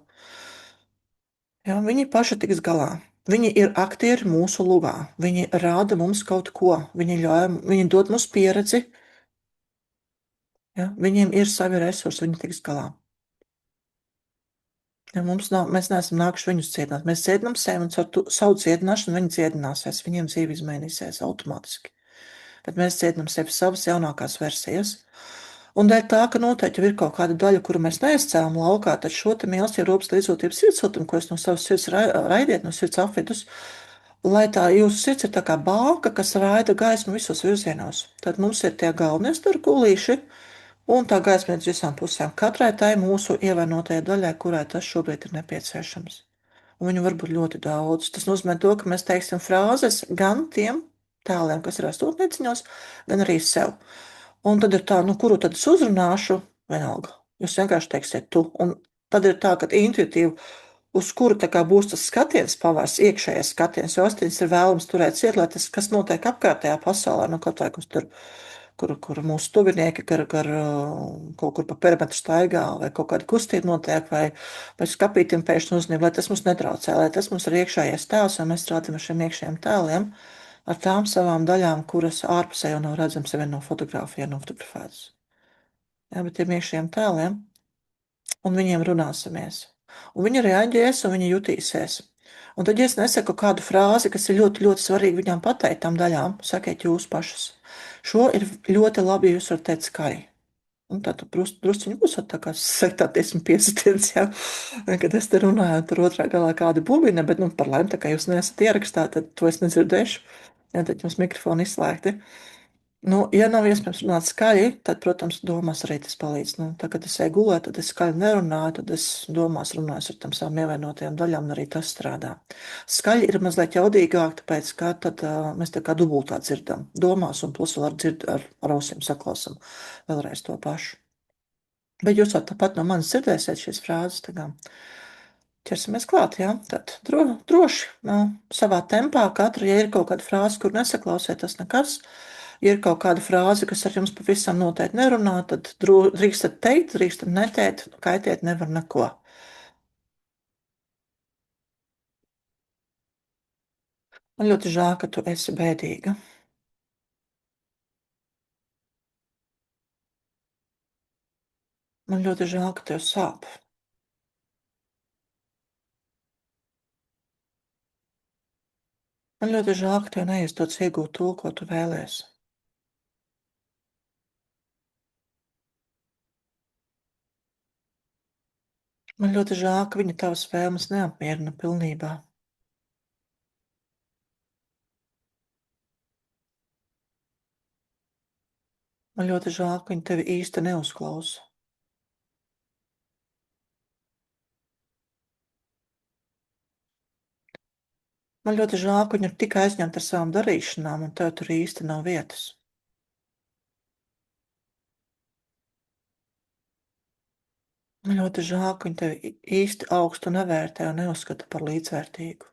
Ja, viņi paši tiks galā. Viņi ir aktieri mūsu lugā. Viņi rāda mums kaut ko. Viņi dod mums pieredzi. Ja, viņiem ir savi resursi, viņi tiks galā. Ja, mēs neesam nākuši viņus dziedināt. Mēs dziedinām sevi un caur savu dziedināšanu viņi dziedināsies. Viņiem dzīve izmainīsies automātiski. Bet mēs dziedinām sevi savas jaunākās versijas. Un dēļ tā, ka noteikti ir kaut kāda daļa, kuru mēs neizcēlām laukā, tad šo mīlestību, rūpes, līdzjūtības sirdsūtumu, ko es no savas sirds raidiet, no sirds apvidus, lai tā jūsu sirds ir tā kā bāka, kas raida gaismu visos virzienos. Tad mums ir tie galvenie starkulīši, un tā gaisma ir uz visām pusēm. Katrai tai mūsu ievainotajai daļai, kurai tas šobrīd ir nepieciešams. Un viņu var būt ļoti daudz. Tas nozīmē to, ka mēs teiksim frāzes gan tiem tēliem, kas ir astotnieciņos, gan arī sev. Un tad ir tā, nu, kuru tad es uzrunāšu, vienalga. Jūs vienkārši teiksiet tu. Un tad ir tā, ka intuitīvi, uz kuru tā kā būs tas skatiens pavērsts, iekšējais skatiens, jo astiņas ir vēlams turēt ciet, lai tas, kas notiek apkārtējā pasaulē, nu, kaut vai, kas tur, kur mūsu tuvinieki kaut kur pa perimetru staigā, vai kaut kāda kustība notiek, vai skapītim pēkšņi uzmanību, lai tas mums netraucē, lai tas mums ir iekšējais tēls, un mēs strādājam ar šiem iekšējiem tēliem, ar tām savām daļām, kuras ārpusē jau nav redzams, ja vien no fotografijā nofotografētas. Jā, bet tiem iekšējiem tēliem, un viņiem runāsimies. Un viņi reaģēs, un viņi jutīsies. Un tad, ja es nesaku kādu frāzi, kas ir ļoti, ļoti svarīga viņām pateikt, tām daļām, sakiet jūs pašas. Šo ir ļoti labi, jūs varat teikt skaļi. Un tā tu drusciņi būs tā kā sektāties un piesitiens, jā. Kad es te runāju, tur otrā galā kāda bubina, bet, nu, par laimi, tā kā jūs neesat ierakstā, tad to es nedzirdēšu. Jā, tad jums mikrofoni izslēgti. Nu, ja nav iespējams runāt skaļi, tad, protams, domās arī tas palīdz. Nu, tā, kad es eju gulēt, tad es skaļi nerunāju, tad es domās runāju ar tam savām ievainotajām daļām, un arī tas strādā. Skaļi ir mazliet jaudīgāk, tāpēc, ka tad mēs tā kā dubultā dzirdam. Domās un plus vēl ar ausīm saklausam vēlreiz to pašu. Bet jūs jau tāpat no manis dzirdēsiet šīs frāzes, tagad ķersimies klāt, jā. Tad droši, savā tempā, katra, ja ir kaut kāda frāze, kur nesaklausiet, tas nekas. Ja ir kaut kāda frāze, kas ar jums pavisam noteikti nerunā, tad drīkstat teikt, drīkstat neteikt, kaitēt nevar neko. Man ļoti žēl, ka tu esi bēdīga. Man ļoti žēl, ka tev sāp. Man ļoti žēl, ka tev neizdodas iegūt to, ko tu vēlēsi. Man ļoti žēl, ka viņa tavas vēlmes neapmierina pilnībā. Man ļoti žēl, ka viņa tevi īsti neuzklausa. Man ļoti žēl, ka viņa ir tik aizņemta ar savām darīšanām, un tev tur īsti nav vietas. Man ļoti žēl, ka viņa tevi īsti augstu nevērtē un neuzskata par līdzvērtīgu.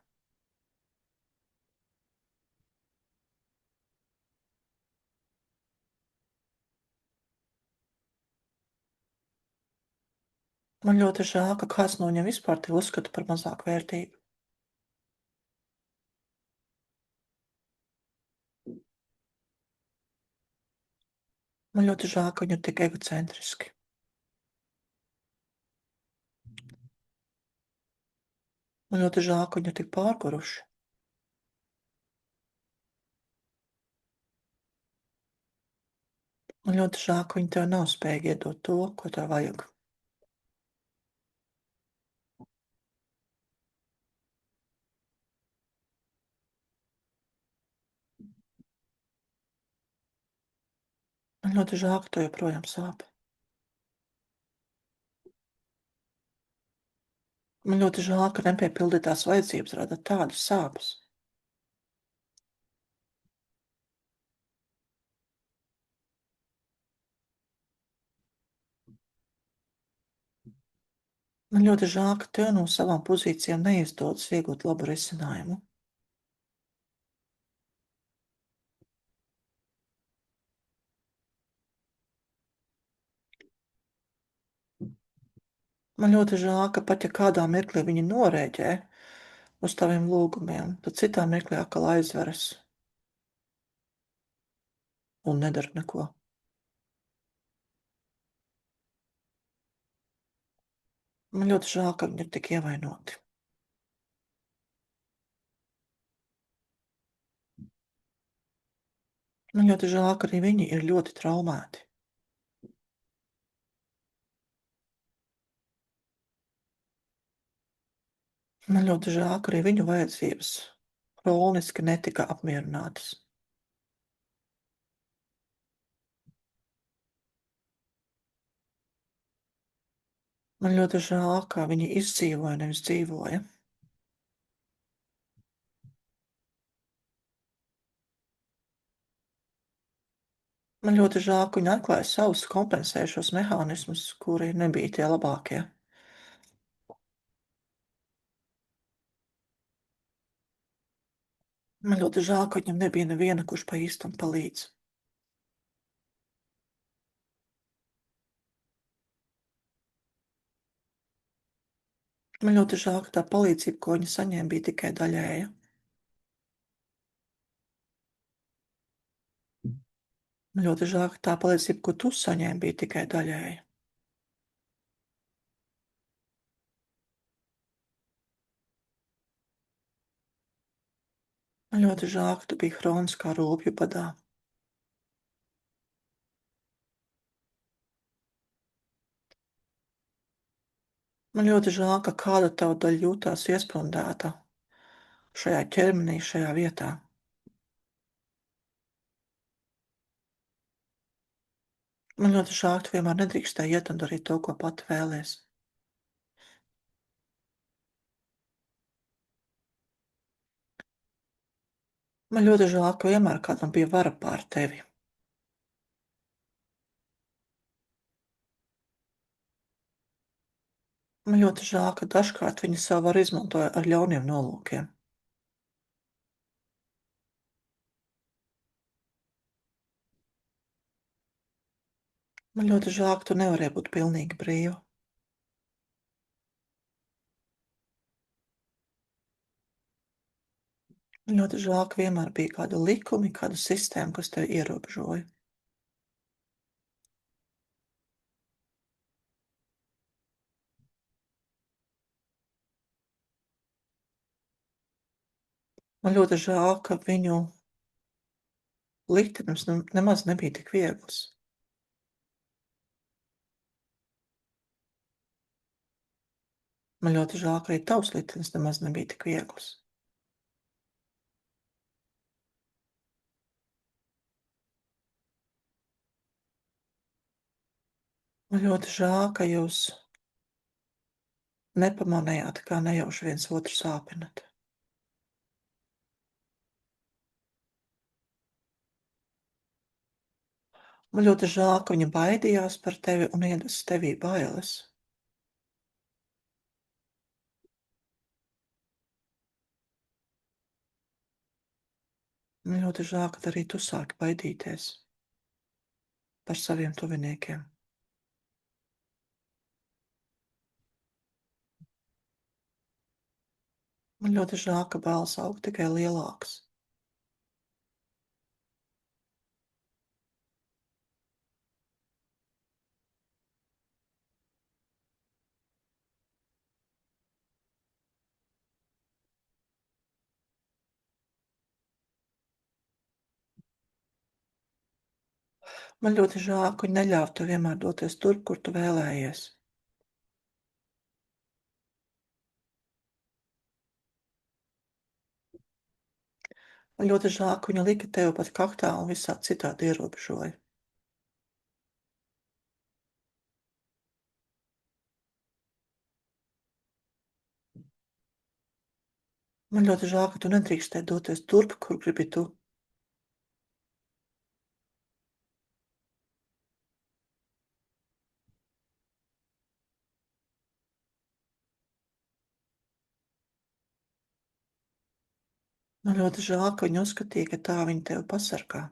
Man ļoti žēl, ka kāds no viņiem vispār tevi uzskata par mazāk vērtīgu. Man ļoti žēl, ka viņi ir tik egocentriski. Man ļoti žēl, ka viņi ir tik pārguruši. Man ļoti žēl, ka viņi tev nav spējīgi iedot to, ko tev vajag. Man ļoti žēl, ka tev joprojām sāp. Man ļoti žēl, ka nepiepildītās vajadzības rada tādas sāpes. Man ļoti žēl, ka tev no savām pozīcijām neizdodas iegūt labu risinājumu. Man ļoti žēl, ka pat ja kādā mirklī viņi norēģē uz taviem lūgumiem, tad citā mirklī atkal aizveras un nedara neko. Man ļoti žēl, ka viņi ir tik ievainoti. Man ļoti žēl, ka arī viņi ir ļoti traumēti. Man ļoti žēl, ka arī viņu vajadzības kroniski netika apmierinātas. Man ļoti žēl, ka viņi izdzīvoja, nevis dzīvoja. Man ļoti žēl, ka viņi atklāja savus kompensējošos mehānismus, kuri nebija tie labākie. Man ļoti žēl, ka viņam nebija neviena, kurš pa īstam palīdz. Man ļoti žēl, ka tā palīdzība, ko viņi saņēma, bija tikai daļēja. Man ļoti žēl, ka tā palīdzība, ko tu saņēmi, bija tikai daļēja. Man ļoti žēl, ka tu biji hroniskā rūpju badā. Man ļoti žēl, ka kāda tava daļa jūtās iesprundēta šajā ķermenī, šajā vietā. Man ļoti žēl, ka tu vienmēr nedrīkstēji iet un darīt to, ko pati vēlies. Man ļoti žēl, ka vienmēr kādam bija vara pār tevi. Man ļoti žēl, ka dažkārt viņi savu varu izmantoja ar ļauniem nolūkiem. Man ļoti žēl, ka tu nevarēji būt pilnīgi brīva. Man ļoti žēl, ka vienmēr bija kāda likumi, kāda sistēma, kas tevi ierobežoja. Man ļoti žēl, ka viņu liktenis nemaz nebija tik viegls. Man ļoti žēl, ka arī tavs liktenis nemaz nebija tik viegls. Man ļoti žēl, ka jūs nepamanījāt, kā nejauši viens otru sāpinat. Man ļoti žēl, ka viņa baidījās par tevi un iedesa tevī bailes. Man ļoti žēl, ka arī tu sāki baidīties par saviem tuviniekiem. Man ļoti žēl, ka bailes aug tikai lielāks. Man ļoti žēl, ka viņi neļāva tev vienmēr doties tur, kur tu vēlējies. Man ļoti žēl, ka viņa lika tev pat kaktā un visādi citādi ierobežoja. Man ļoti žēl, ka tu nedrīkstēji doties turp, kur gribi tu. Man ļoti žēl, ka viņi uzskatīja, ka tā viņi tevi pasargā.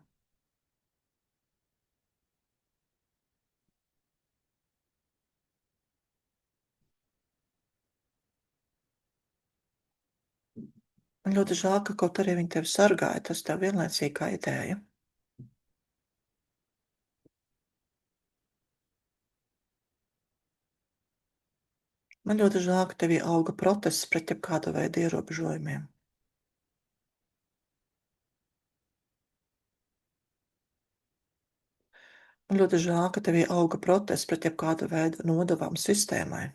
Man ļoti žēl, ka kaut arī viņi tevi sargāja, tas tev vienlaicīgi kaitēja. Man ļoti žēl, ka tevī auga protests pret jebkāda veida ierobežojumiem. Man ļoti žēl, ka tevī auga protests pret jebkāda veida nodevām sistēmai.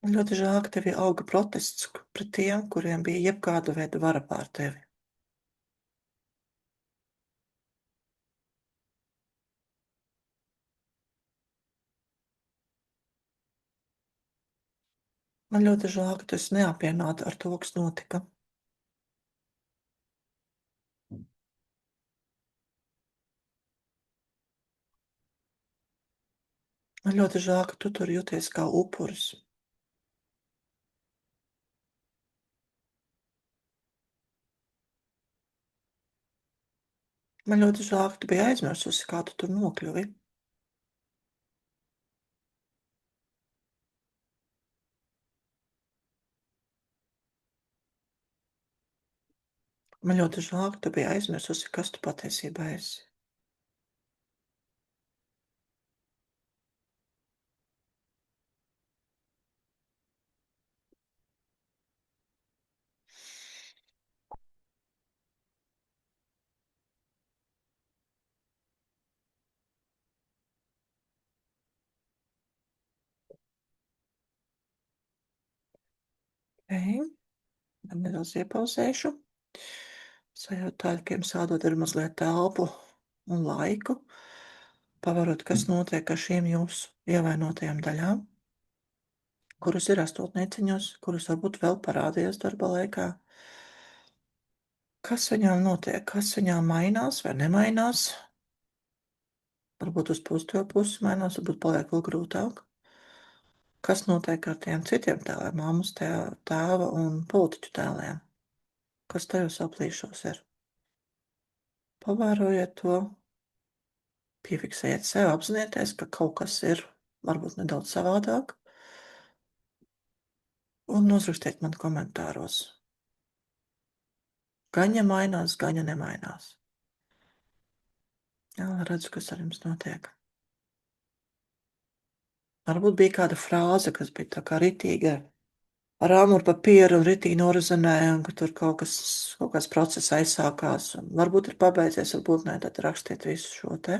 Man ļoti žēl, ka tevī auga protests pret tiem, kuriem bija jebkāda veida vara pār tevi. Man ļoti žēl, ka tu esi neapmierināta ar to, kas notika. Man ļoti žēl, ka tu tur jūties kā upuris. Man ļoti žēl, ka tu biji aizmirsusi, kā tu tur nokļuvi. Man ļoti žēl, ka tu biji aizmirsusi, kas tu patiesībā esi. Okay. Nedaudz iepauzēšu. Sajūta tāda, ka jums jādod ir mazliet telpu un laiku, pavarot, kas notiek ar šīm jūsu ievainotajām daļām, kuras ir astotnieciņos, kuras varbūt vēl parādījās darba laikā. Kas viņām notiek? Kas viņām mainās vai nemainās? Varbūt uz pozitīvo pusi mainās, varbūt paliek vēl grūtāk. Kas notiek ar tiem citiem tēliem, mammas tēva un politiķu tēliem? Kas tajos aplīšos ir? Pavērojiet to, piefiksējiet sev, apzināties, ka kaut kas ir varbūt nedaudz savādāk, un uzrakstiet man komentāros. Gaņa mainās, gaņa nemainās. Jā, redzu, kas ar jums notiek. Varbūt bija kāda frāze, kas bija tā kā ritīga ar āmuru papīru un ritīgi norizonēja, un ka tur kaut kāds process aizsākās. Varbūt ir pabeidzies, varbūt nē, tad rakstiet visu šo te.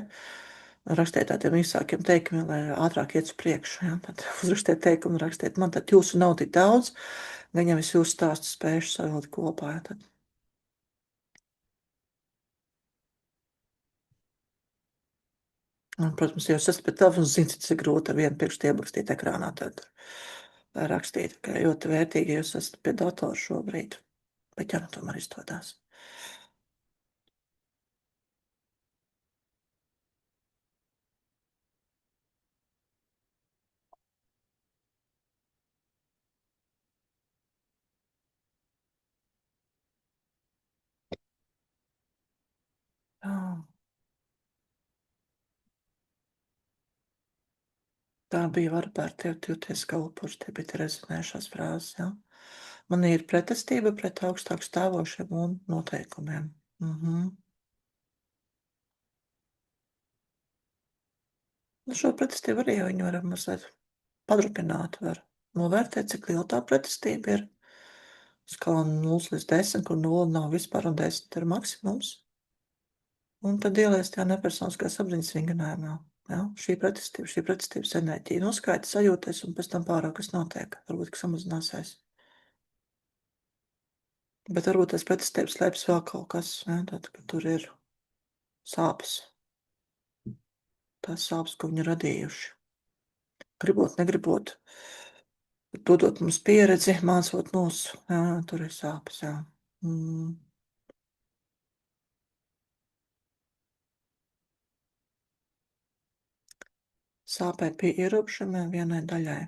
Rakstiet tādiem īsākiem teikumiem, lai ātrāk iet uz priekšu. Ja? Tad uzrakstiet teikumu, rakstiet man, tad jūsu nav tik daudz, gan jau es jūsu stāstu spējuši savilkt kopā. Ja? Tad. Un, protams, ja jūs esat pie telefona, zināt, cik grūti ar vienu pirkstu ierakstīt ekrānā, tad rakstīt, ka ļoti vērtīgi, ja jūs esat pie datora šobrīd. Bet jā, nu tomēr izdodas. Jā. Tā bija vara pār tevi, tu jūties kā upuris, tie bija rezonējušās frāzes, jā. Man ir pretestība pret augstāk stāvošiem un noteikumiem. Nu, šo pretestību arī viņi var mazliet padrupināt, var novērtēt, cik liela tā pretestība ir. Skalā no 0 līdz 10, kur 0 nav vispār un 10 ir maksimums. Un tad ielaist tajā nepersoniskās apziņas vingrinājumā. Ja? Šī pretestības enerģija noskaita, sajūties un pēc tam pārāk kas notiek. Varbūt, ka samazināsies. Bet varbūt tas pretestības slēpjas vēl kaut kas, ja? Tad, ka tur ir sāpes. Tās sāpes, ko viņi radījuši. Gribot, negribot, dodot mums pieredzi, mācot mūsu, jā, tur ir sāpes, jā. Sāpēt pie ierobežojumiem vienai daļai.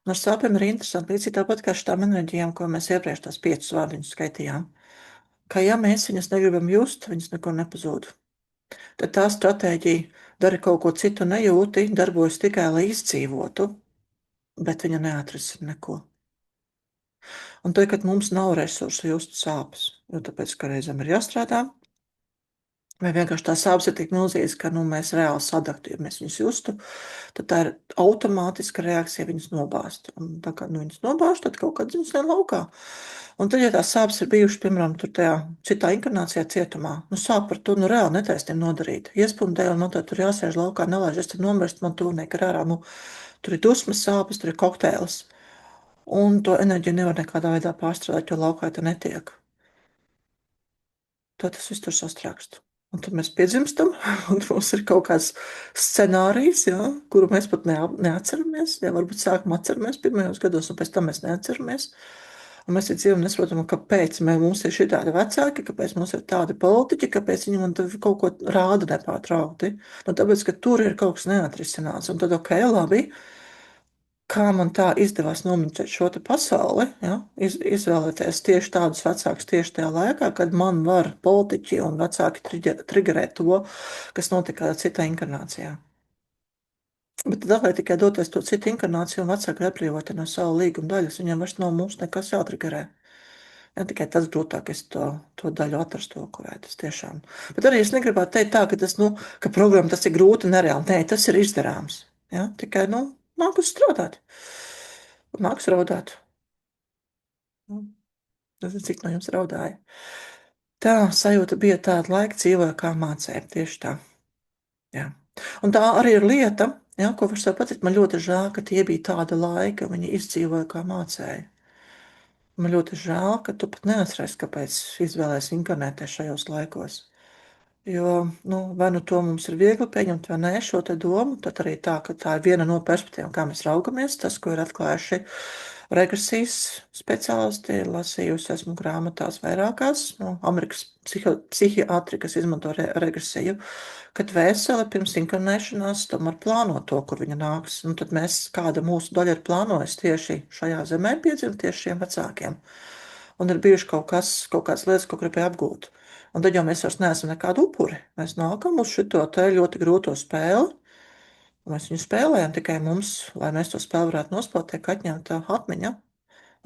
Un ar sāpēm ir interesanti, līdzīgi tāpat kā šitām enerģijām, ko mēs iepriekš tās 5 vārdiņus skaitījām. Ka ja mēs viņas negribam just, viņas neko nepazūd. Tad tā stratēģija dara kaut ko citu nejūti, darbojas tikai, lai izdzīvotu, bet viņa neatrisina neko. Un tad, kad mums nav resursu just sāpes, jo tāpēc, ka reizēm ir jāstrādā, vai vienkārši tās sāpes ir tik milzīgas, ka mēs reāli sadegtu, ja mēs viņus justu, tad tā ir automātiska reakcija viņus nobāzt. Un tā kā viņus nobāž, tad kaut kad viņus lien laukā. Un tad, ja tās sāpes ir bijušas, piemēram, tur tajā citā inkarnācijā cietumā, sāp par to reāli netaisnība nodarīt. Iespundēja, un man tur jāsēž laukā, nelaižas, tad nomirst man tuvnieki ar ārā. Tur ir dusmas sāpes, tur ir kokteilis. Un to enerģiju nevar nekādā veidā pārstrādāt, jo laukā tā netiek. Tad tas viss tur sastrēgst. Un tad mēs piedzimstam, un mums ir kaut kāds scenārijs, ja, kuru mēs pat neatceramies. Ja, varbūt sākumā atceramies pirmajos gados, un pēc tam mēs neatceramies. Un mēs dzīvojam, nesaprotam, kāpēc mums ir šādi vecāki, kāpēc mums ir tādi politiķi, kāpēc viņi man kaut ko rāda nepārtraukti. Tāpēc, ka tur ir kaut kas neatrisināts. Un tad, ok, labi. Kā man tā izdevās nomuļķēt šo pasauli, ja? Izvēlēties tieši tādus vecākus tieši tajā laikā, kad man var politiķi un vecāki triggerēt to, kas notika kādā citā inkarnācijā. Bet tad, lai tikai doties to citu inkarnāciju un vecāki ir atbrīvoti no savu līguma daļas, viņiem vairs nav mums nekas jātriggerē. Ja, tikai tas grūtākais to daļu atrast, to, ko vajag tiešām. Bet arī es negribētu teikt tā, ka ka programma tas ir grūti un nereāli. Nē, tas ir izdarāms. Ja? Tikai, nākas strādāt. Nāks raudāt. Es nezinu, cik no jums raudāja. Tā sajūta bija tāda laika dzīvoja, kā mācēja. Tieši tā. Jā. Un tā arī ir lieta, ja, ko var sev pateikt. Man ļoti žēl, ka tie bija tāda laika, viņi izdzīvoja, kā mācēja. Man ļoti žēl, ka tu pat neatceries, kāpēc izvēlējies inkarnēties šajos laikos. Jo, vai to mums ir viegli pieņemt, vai nē, šo te domu, tad arī tā ir viena no perspektīvām, kā mēs raugamies, tas, ko ir atklājuši regresijas speciālisti, lasījusi esmu grāmatās vairākās, Amerikas psihiatri, kas izmanto regresiju, kad vēsele pirms inkarnēšanās tomēr plāno to, kur viņa nāks. Tad mēs, kāda mūsu daļa ir plānojusi tieši šajā zemē piedzimt tieši šiem vecākiem. Un ir bijuši kaut kādas lietas, ko gribēja apgūt. Un tad jau mēs vairs neesam nekādi upuri. Mēs nākam uz šo te ļoti grūto spēli. Mēs viņu spēlējam tikai mums, lai mēs to spēli varētu nospēlēt, tiek atņemta atmiņa.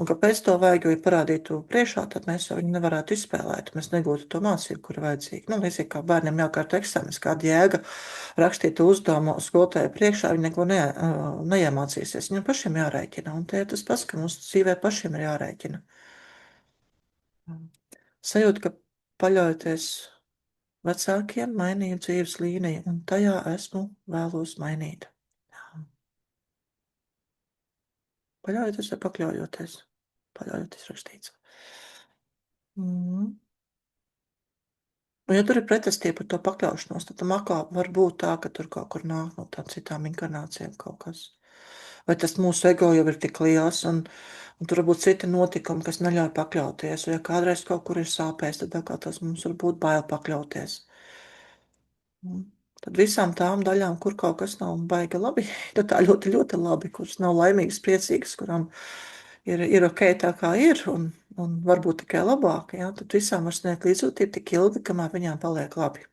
Un kāpēc to vajag, jo, ja parādītu priekšā, tad mēs jau viņu nevarētu izspēlēt. Mēs negūtu to mācību, kur ir vajadzīga. Līdzīgi kā bērniem jākārt eksāmenis, kāda jēga rakstīt uzdevumu skolotāju priekšā, viņi neko neiemācīsies. Viņam pašiem jārēķina. Un tie ir tas pats, ka mums dzīvē pašiem ir jārēķina. Sajūta, ka paļaujoties vecākiem, mainīju dzīves līniju, un tajā esmu vēlos mainīt. Paļaujoties vai pakļaujoties? Paļaujoties rakstīts. Un, ja tur ir pretestība par to pakļaušanos, tad tam atkal var būt tā, ka tur kaut kur nāk no tām citām inkarnācijām kaut kas. Vai tas mūsu ego jau ir tik liels, un tur var būt citi notikumi, kas neļauj pakļauties. Ja kādreiz kaut kur ir sāpēs, tad atkal tas mums var būt bail pakļauties. Tad visām tām daļām, kur kaut kas nav baigi labi, tad tā ļoti, ļoti labi, kuras nav laimīgas, priecīgas, kurām ir ok tā kā ir, un varbūt tikai labāk, ja, tad visām var sniegt līdzjūtību tik ilgi, kamēr viņām paliek labi.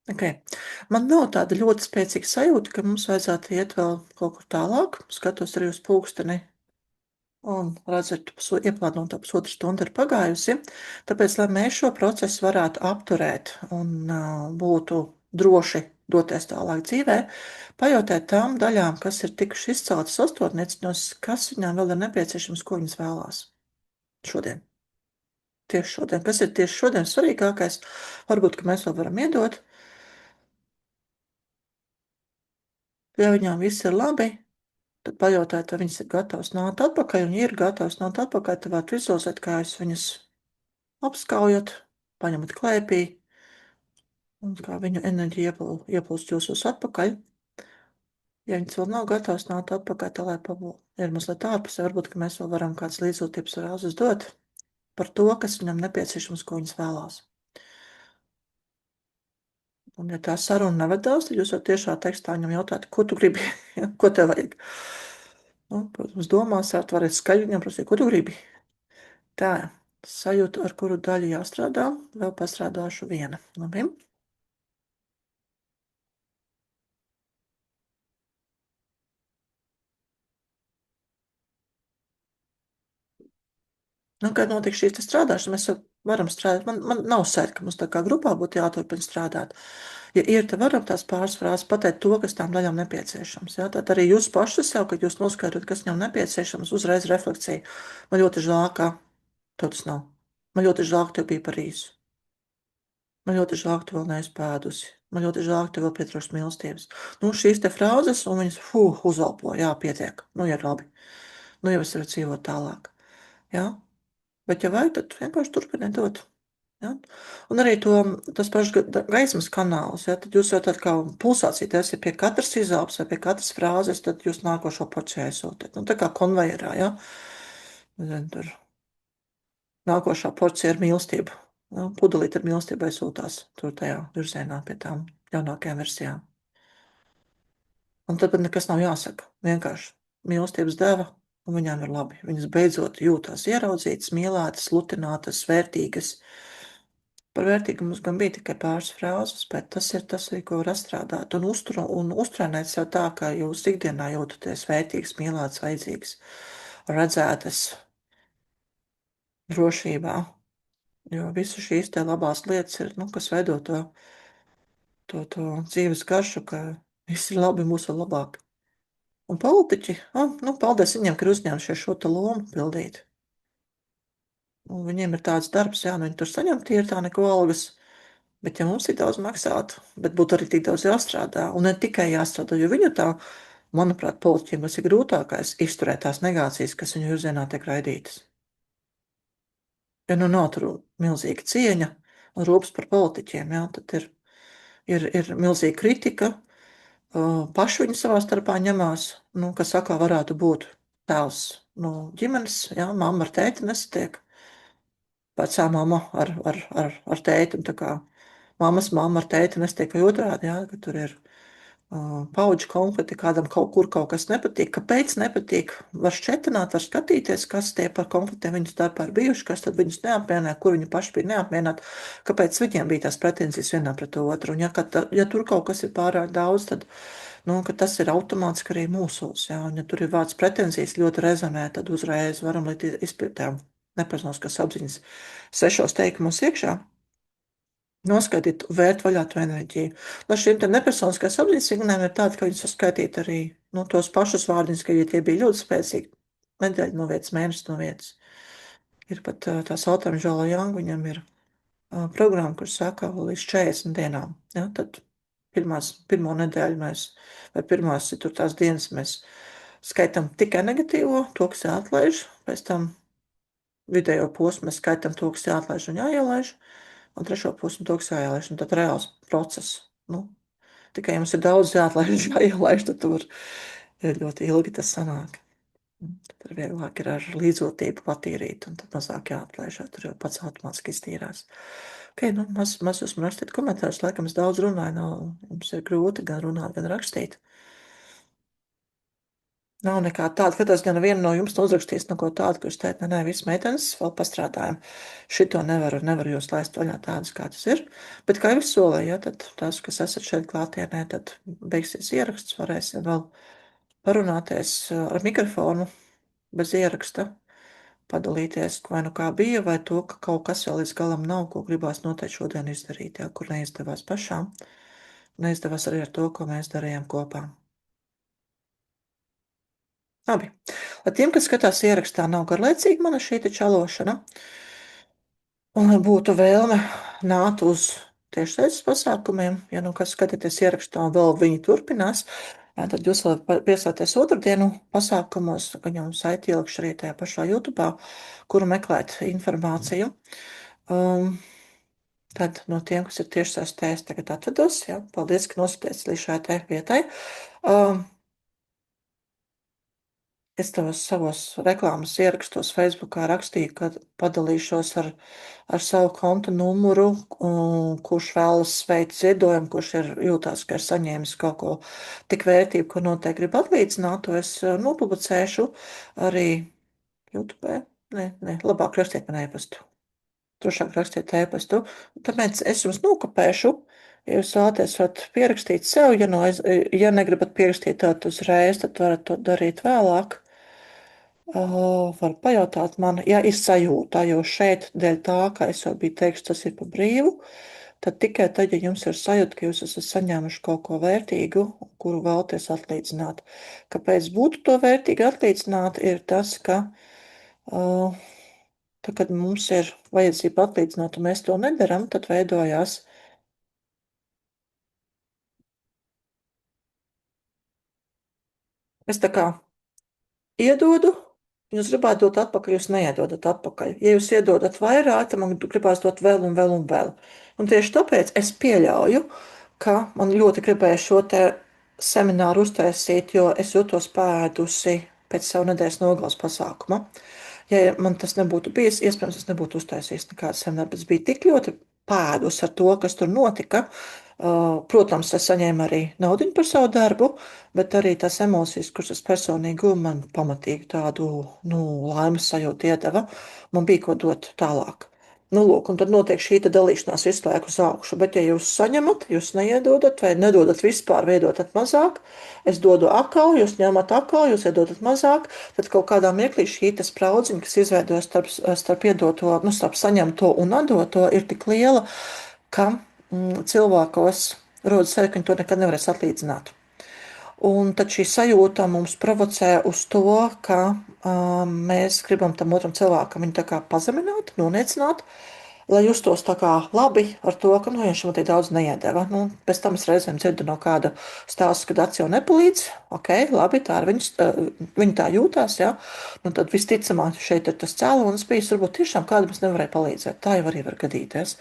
Okay. Man nav tāda ļoti spēcīga sajūta, ka mums vajadzētu iet vēl kaut kur tālāk. Skatos arī uz pulksteni. Un redzat, ieplānota pusotra stunda ir pagājusi. Tāpēc, lai mēs šo procesu varētu apturēt un būtu droši doties tālāk dzīvē, pajautāt tām daļām, kas ir tikuši izceltas astotnieciņos, kas viņām vēl ir nepieciešams, ko viņas vēlās šodien. Tieši šodien. Kas ir tieši šodien svarīgākais? Varbūt, ka mēs vēl varam iedot. Ja viņām viss ir labi, tad pajautāt, vai viņas ir gatavas nākt atpakaļ, un ja ir gatavas nākt atpakaļ, tad varētu vizualizēt, kā jūs viņas apskaujat, paņemat klēpī, un kā viņu enerģija ieplūst jūsos atpakaļ. Ja viņas vēl nav gatavas nākt atpakaļ, tā lai ir mazliet ārpusē, varbūt, ka mēs vēl varam kāds līdzjūtības rāzes dot par to, kas viņam nepieciešams, ko viņas vēlās. Un, ja tā saruna nevedās, tad jūs jau tiešā tekstā viņam jautājat, ko tu gribi, ja, ko tev vajag. Nu, protams, domās, varat skaļi viņam prasīt, ko tu gribi. Tā, sajūta, ar kuru daļu jāstrādā, vēl pastrādāšu viena. Labi? Nu, kad notiek šīs strādāšanas, mēs jau varam strādāt. Man nav sēde, ka mums tā kā grupā būtu jāturpina strādāt. Ja ir, tad varam tās pāris frāzes pateikt to, kas tām daļām nepieciešams. Ja? Tad arī jūs paši sev, kad jūs noskaidrot, kas viņam nepieciešams, uzreiz refleksija. Man ļoti žēl, ka tev tas nav. Man ļoti žēl, ka tev bija par īsu. Man ļoti žēl, ka tu vēl neesi pēdusi. Man ļoti žēl, ka tev vēl pietrūkst mīlestības. Nu, šīs te frāzes, un viņas, uzalpo, jā, pietiek. Nu, ja labi. Nu, jau es varu dzīvot tālāk. Jā? Bet, ja vajag, tad vienkārši turpiniet dot. Ja? Un arī tas pašs gaismas kanāls, ja? Tad jūs jau tādu kā pulsāciju taisiet pie katras izaubas vai pie katras frāzes, tad jūs nākošo porciju aizsūtiet. Nu, tā kā konvejerā, ja? Zin, tur nākošā porcija ar mīlestību. Ja? Pudelīt ar mīlestību aizsūtās tur tajā virzienā pie tām jaunākajām versijām. Un tad nekas nav jāsaka. Vienkārši mīlestības deva, un viņām ir labi. Viņas beidzot jūtās ieraudzītas, mīlētas, lutinātas, vērtīgas. Par vērtīgu mums gan bija tikai pāris frāzes, bet tas ir tas, arī, ko var atstrādāt. Un uztrenēt sev tā, ka jūs ikdienā jūtaties vērtīgs, mīlēts, vajadzīgs, redzētas drošībā. Jo visas šīs te labās lietas ir, nu, kas veido to dzīves garšu, ka viss ir labi, mūsu ir labāk. Un politiķi, nu, paldies viņiem, ka ir uzņēmušies šo te lomu pildīt. Un viņiem ir tāds darbs, jā, nu viņi tur saņem tīri tā neko algas, bet ja mums ir daudz maksāt, bet būtu arī tik daudz jāstrādā, un ne tikai jāstrādā, jo viņu tā, manuprāt, politiķiem tas ir grūtākais izturēt tās negācijas, kas viņu virzienā tiek raidītas. Ja nu nav tur milzīga cieņa un rūpes par politiķiem, jā, tad ir milzīga kritika, paši viņi savā starpā ņemās, nu, kas sakā varētu būt tēls no ģimenes, jā, mamma ar tēti nesatiek, vecā mamma ar tēti, un tā kā mammas mamma ar tēti nesatiek vai otrādi, jā, ka tur ir paudžu konflikti, kādam kaut kur kaut kas nepatīk. Kāpēc nepatīk? Var šķetināt, var skatīties, kas tie par konfliktiem viņu starpā ir bijuši, kas tad viņus neapmienāja, kur viņi paši bija neapmierināti, kāpēc viņiem bija tās pretenzijas vienā pret otru. Un ja tur kaut kas ir pārāk daudz, tad nu, tas ir automātiski arī mūsos. Jā, un ja tur ir vārds pretenzijas ļoti rezonē, tad uzreiz varam likt izpildām nepazinoskas apziņas 6 teikumos iekšā. Noskaidīt, vērt vaļā to enerģiju. No šiem nepersoniskās apziņas signāliem ir tādi, ka viņi saskaitīt arī tos pašus vārdiņus, ka, ja tie bija ļoti spēcīgi, nedēļa no vietas, mēnesis no vietas. Ir pat tās autoram Žāla Janga, viņam ir programma, kur saka līdz 40 dienām. Ja, tad pirmo nedēļu mēs, vai pirmās tur tās dienas mēs skaitam tikai negatīvo, to, kas jāatlaiž, pēc tam vidējo posmu mēs skaitam to, kas jāatlaiž un jāielaiž. Un trešo posmu to, kas jāielaiž, un tad reāls process. Nu, tikai jums ir daudz jāatlaiž, jāielaiž, tad tur ļoti ilgi tas sanāk. Tad ir vieglāk ir ar līdzjūtību patīrīt, un tad mazāk jāatlaiž, tur jau pats automātiski iztīrās. Ok, nu, maz jūs man rakstīt komentārus, laikam es daudz runāju, nav, jums ir grūti gan runāt, gan rakstīt. Nav nekā tāda, ka tas gan viena no jums uzrakstīs no ko tādu, ka jūs teikt, nē, viss meitenes, vēl pastrādājam. Šito nevaru jūs laist vaļā tādas, kā tas ir. Bet, kā jau es solēju, ja, tad tās, kas esat šeit klātienē, tad beigsies ieraksts, varēsim vēl parunāties ar mikrofonu bez ieraksta, padalīties, vai nu kā bija, vai to, ka kaut kas vēl līdz galam nav, ko gribās noteikti šodien izdarīt, ja, kur neizdevās pašām. Neizdevās arī ar to, ko mēs darījām kopā. Labi. Lai tiem, kas skatās ierakstā, nav garlaicīga mana šī čalošana, un būtu vēlme nākt uz tiešsaistes pasākumiem, ja nu kas skatāties ierakstā, un vēl viņi turpinās, tad jūs varat pieslēgties otrdienu pasākumos, gan jau saiti ielikšu arī tajā pašā YouTube, kuru meklēt informāciju. Tad no tiem, kas ir tiešsaistē, es tagad atvedos, ja, paldies, ka noskaties līdz šai te vietai. Es tos savos reklāmas ierakstos Facebookā rakstīju, ka padalīšos ar savu konta numuru, kurš vēlas veikt ziedojumu, kurš ir jūtās, ka ir saņēmis kaut ko tik vērtību, ko noteikti grib atlīdzināt, to es nopublicēšu arī YouTube. Nē, labāk rakstiet man e-pastu. Drošāk rakstiet e-pastu. Tāpēc es jums nokopēšu. Ja jūs vēlaties, varat pierakstīt sev, ja negribat pierakstīt tādu uzreiz, tad varat to darīt vēlāk. Var pajautāt man, ja ir sajūta, jo šeit dēļ tā, ka es jau biju teikts, tas ir pa brīvu, tad tikai tad, ja jums ir sajūta, ka jūs esat saņēmuši kaut ko vērtīgu, kuru vēlaties atlīdzināt. Kāpēc būtu to vērtīgi atlīdzināt, ir tas, ka tad, kad mums ir vajadzība atlīdzināt, un mēs to nedaram, tad veidojās. Es tā kā iedodu, jūs gribētu dot atpakaļ, jūs neiedodat atpakaļ. Ja jūs iedodat vairāk, tad man gribās dot vēl un vēl un vēl. Un tieši tāpēc es pieļauju, ka man ļoti gribēja šo te semināru uztaisīt, jo es jūtos pēdusi pēc savu nedēļas nogales pasākuma. Ja man tas nebūtu bijis, iespējams, es nebūtu uztaisījis nekādu semināru, bet es biju tik ļoti pēdus ar to, kas tur notika. Protams, es saņēmu arī naudu par savu darbu, bet arī tās emocijas, kuras es personīgi guvu, man pamatīgi tādu laimes sajūtu iedeva. Man bija ko dot tālāk. Nu, lūk, un tad notiek šī dalīšanās visu laiku uz augšu. Bet, ja jūs saņemat, jūs neiedodat vai nedodat vispār, veidotat mazāk, es dodu atkal, jūs ņemat atkal, jūs iedodat mazāk, tad kaut kādā mirklī šī spraudziņa, kas izveidojas starp iedoto, starp saņemto un atdoto, ir tik liela, ka cilvēkos rodas arī, ka viņi to nekad nevarēs atlīdzināt. Un tad šī sajūta mums provocē uz to, ka mēs gribam tam otram cilvēkam viņu tā kā pazemināt, noniecināt, lai justos tā kā labi ar to, ka viņš man tik daudz neiedeva. Pēc tam es reizēm dzirdu no kāda stāsta, ka Dārts jau nepalīdz. Ok, labi, tā ir viņa tā jūtās. Ja? Tad visticamāk šeit ir tas cēlonis bijis. Varbūt tiešām kādam es nevarēju palīdzēt. Tā jau arī var gadīties.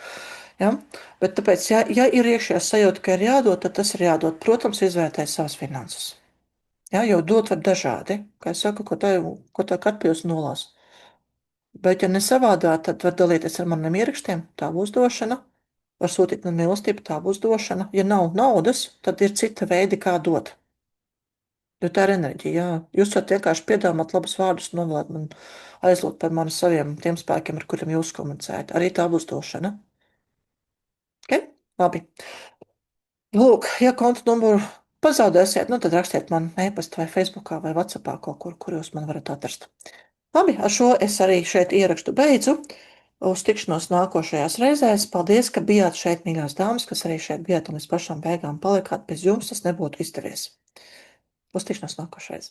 Ja? Bet tāpēc, ja ir iekšējā sajūta, ka ir jādod, tad tas ir jādod. Protams, izvērtēt savas finanses. Ja? Jo dot var dažādi. Kā es saku, ko tā karpjos nolās. Bet, ja ne savādā, tad var dalīties ar maniem ierakstiem. Tā būs došana. Var sūtīt man mīlestību, tā būs došana. Ja nav naudas, tad ir cita veidi, kā dot. Jo tā ir enerģija. Jā. Jūs varat vienkārši piedāvāt labus vārdus, novēlēt man aizlūgt par mani saviem tiem spēkiem, ar kuriem jūs komunicējat. Arī tā būs došana. Okay? Labi. Lūk, ja konta numuru pazaudēsiet, tad rakstiet man e-pastā vai Facebookā vai WhatsAppā kaut kur, kur jūs man varat atrast. Labi, ar šo es arī šeit ierakstu beidzu. Uz tikšanos nākošajās reizēs. Paldies, ka bijāt šeit, mīļās dāmas, kas arī šeit bijāt un līdz pašām beigām palikāt. Bez jums tas nebūtu izdevies. Uz tikšanos nākošais.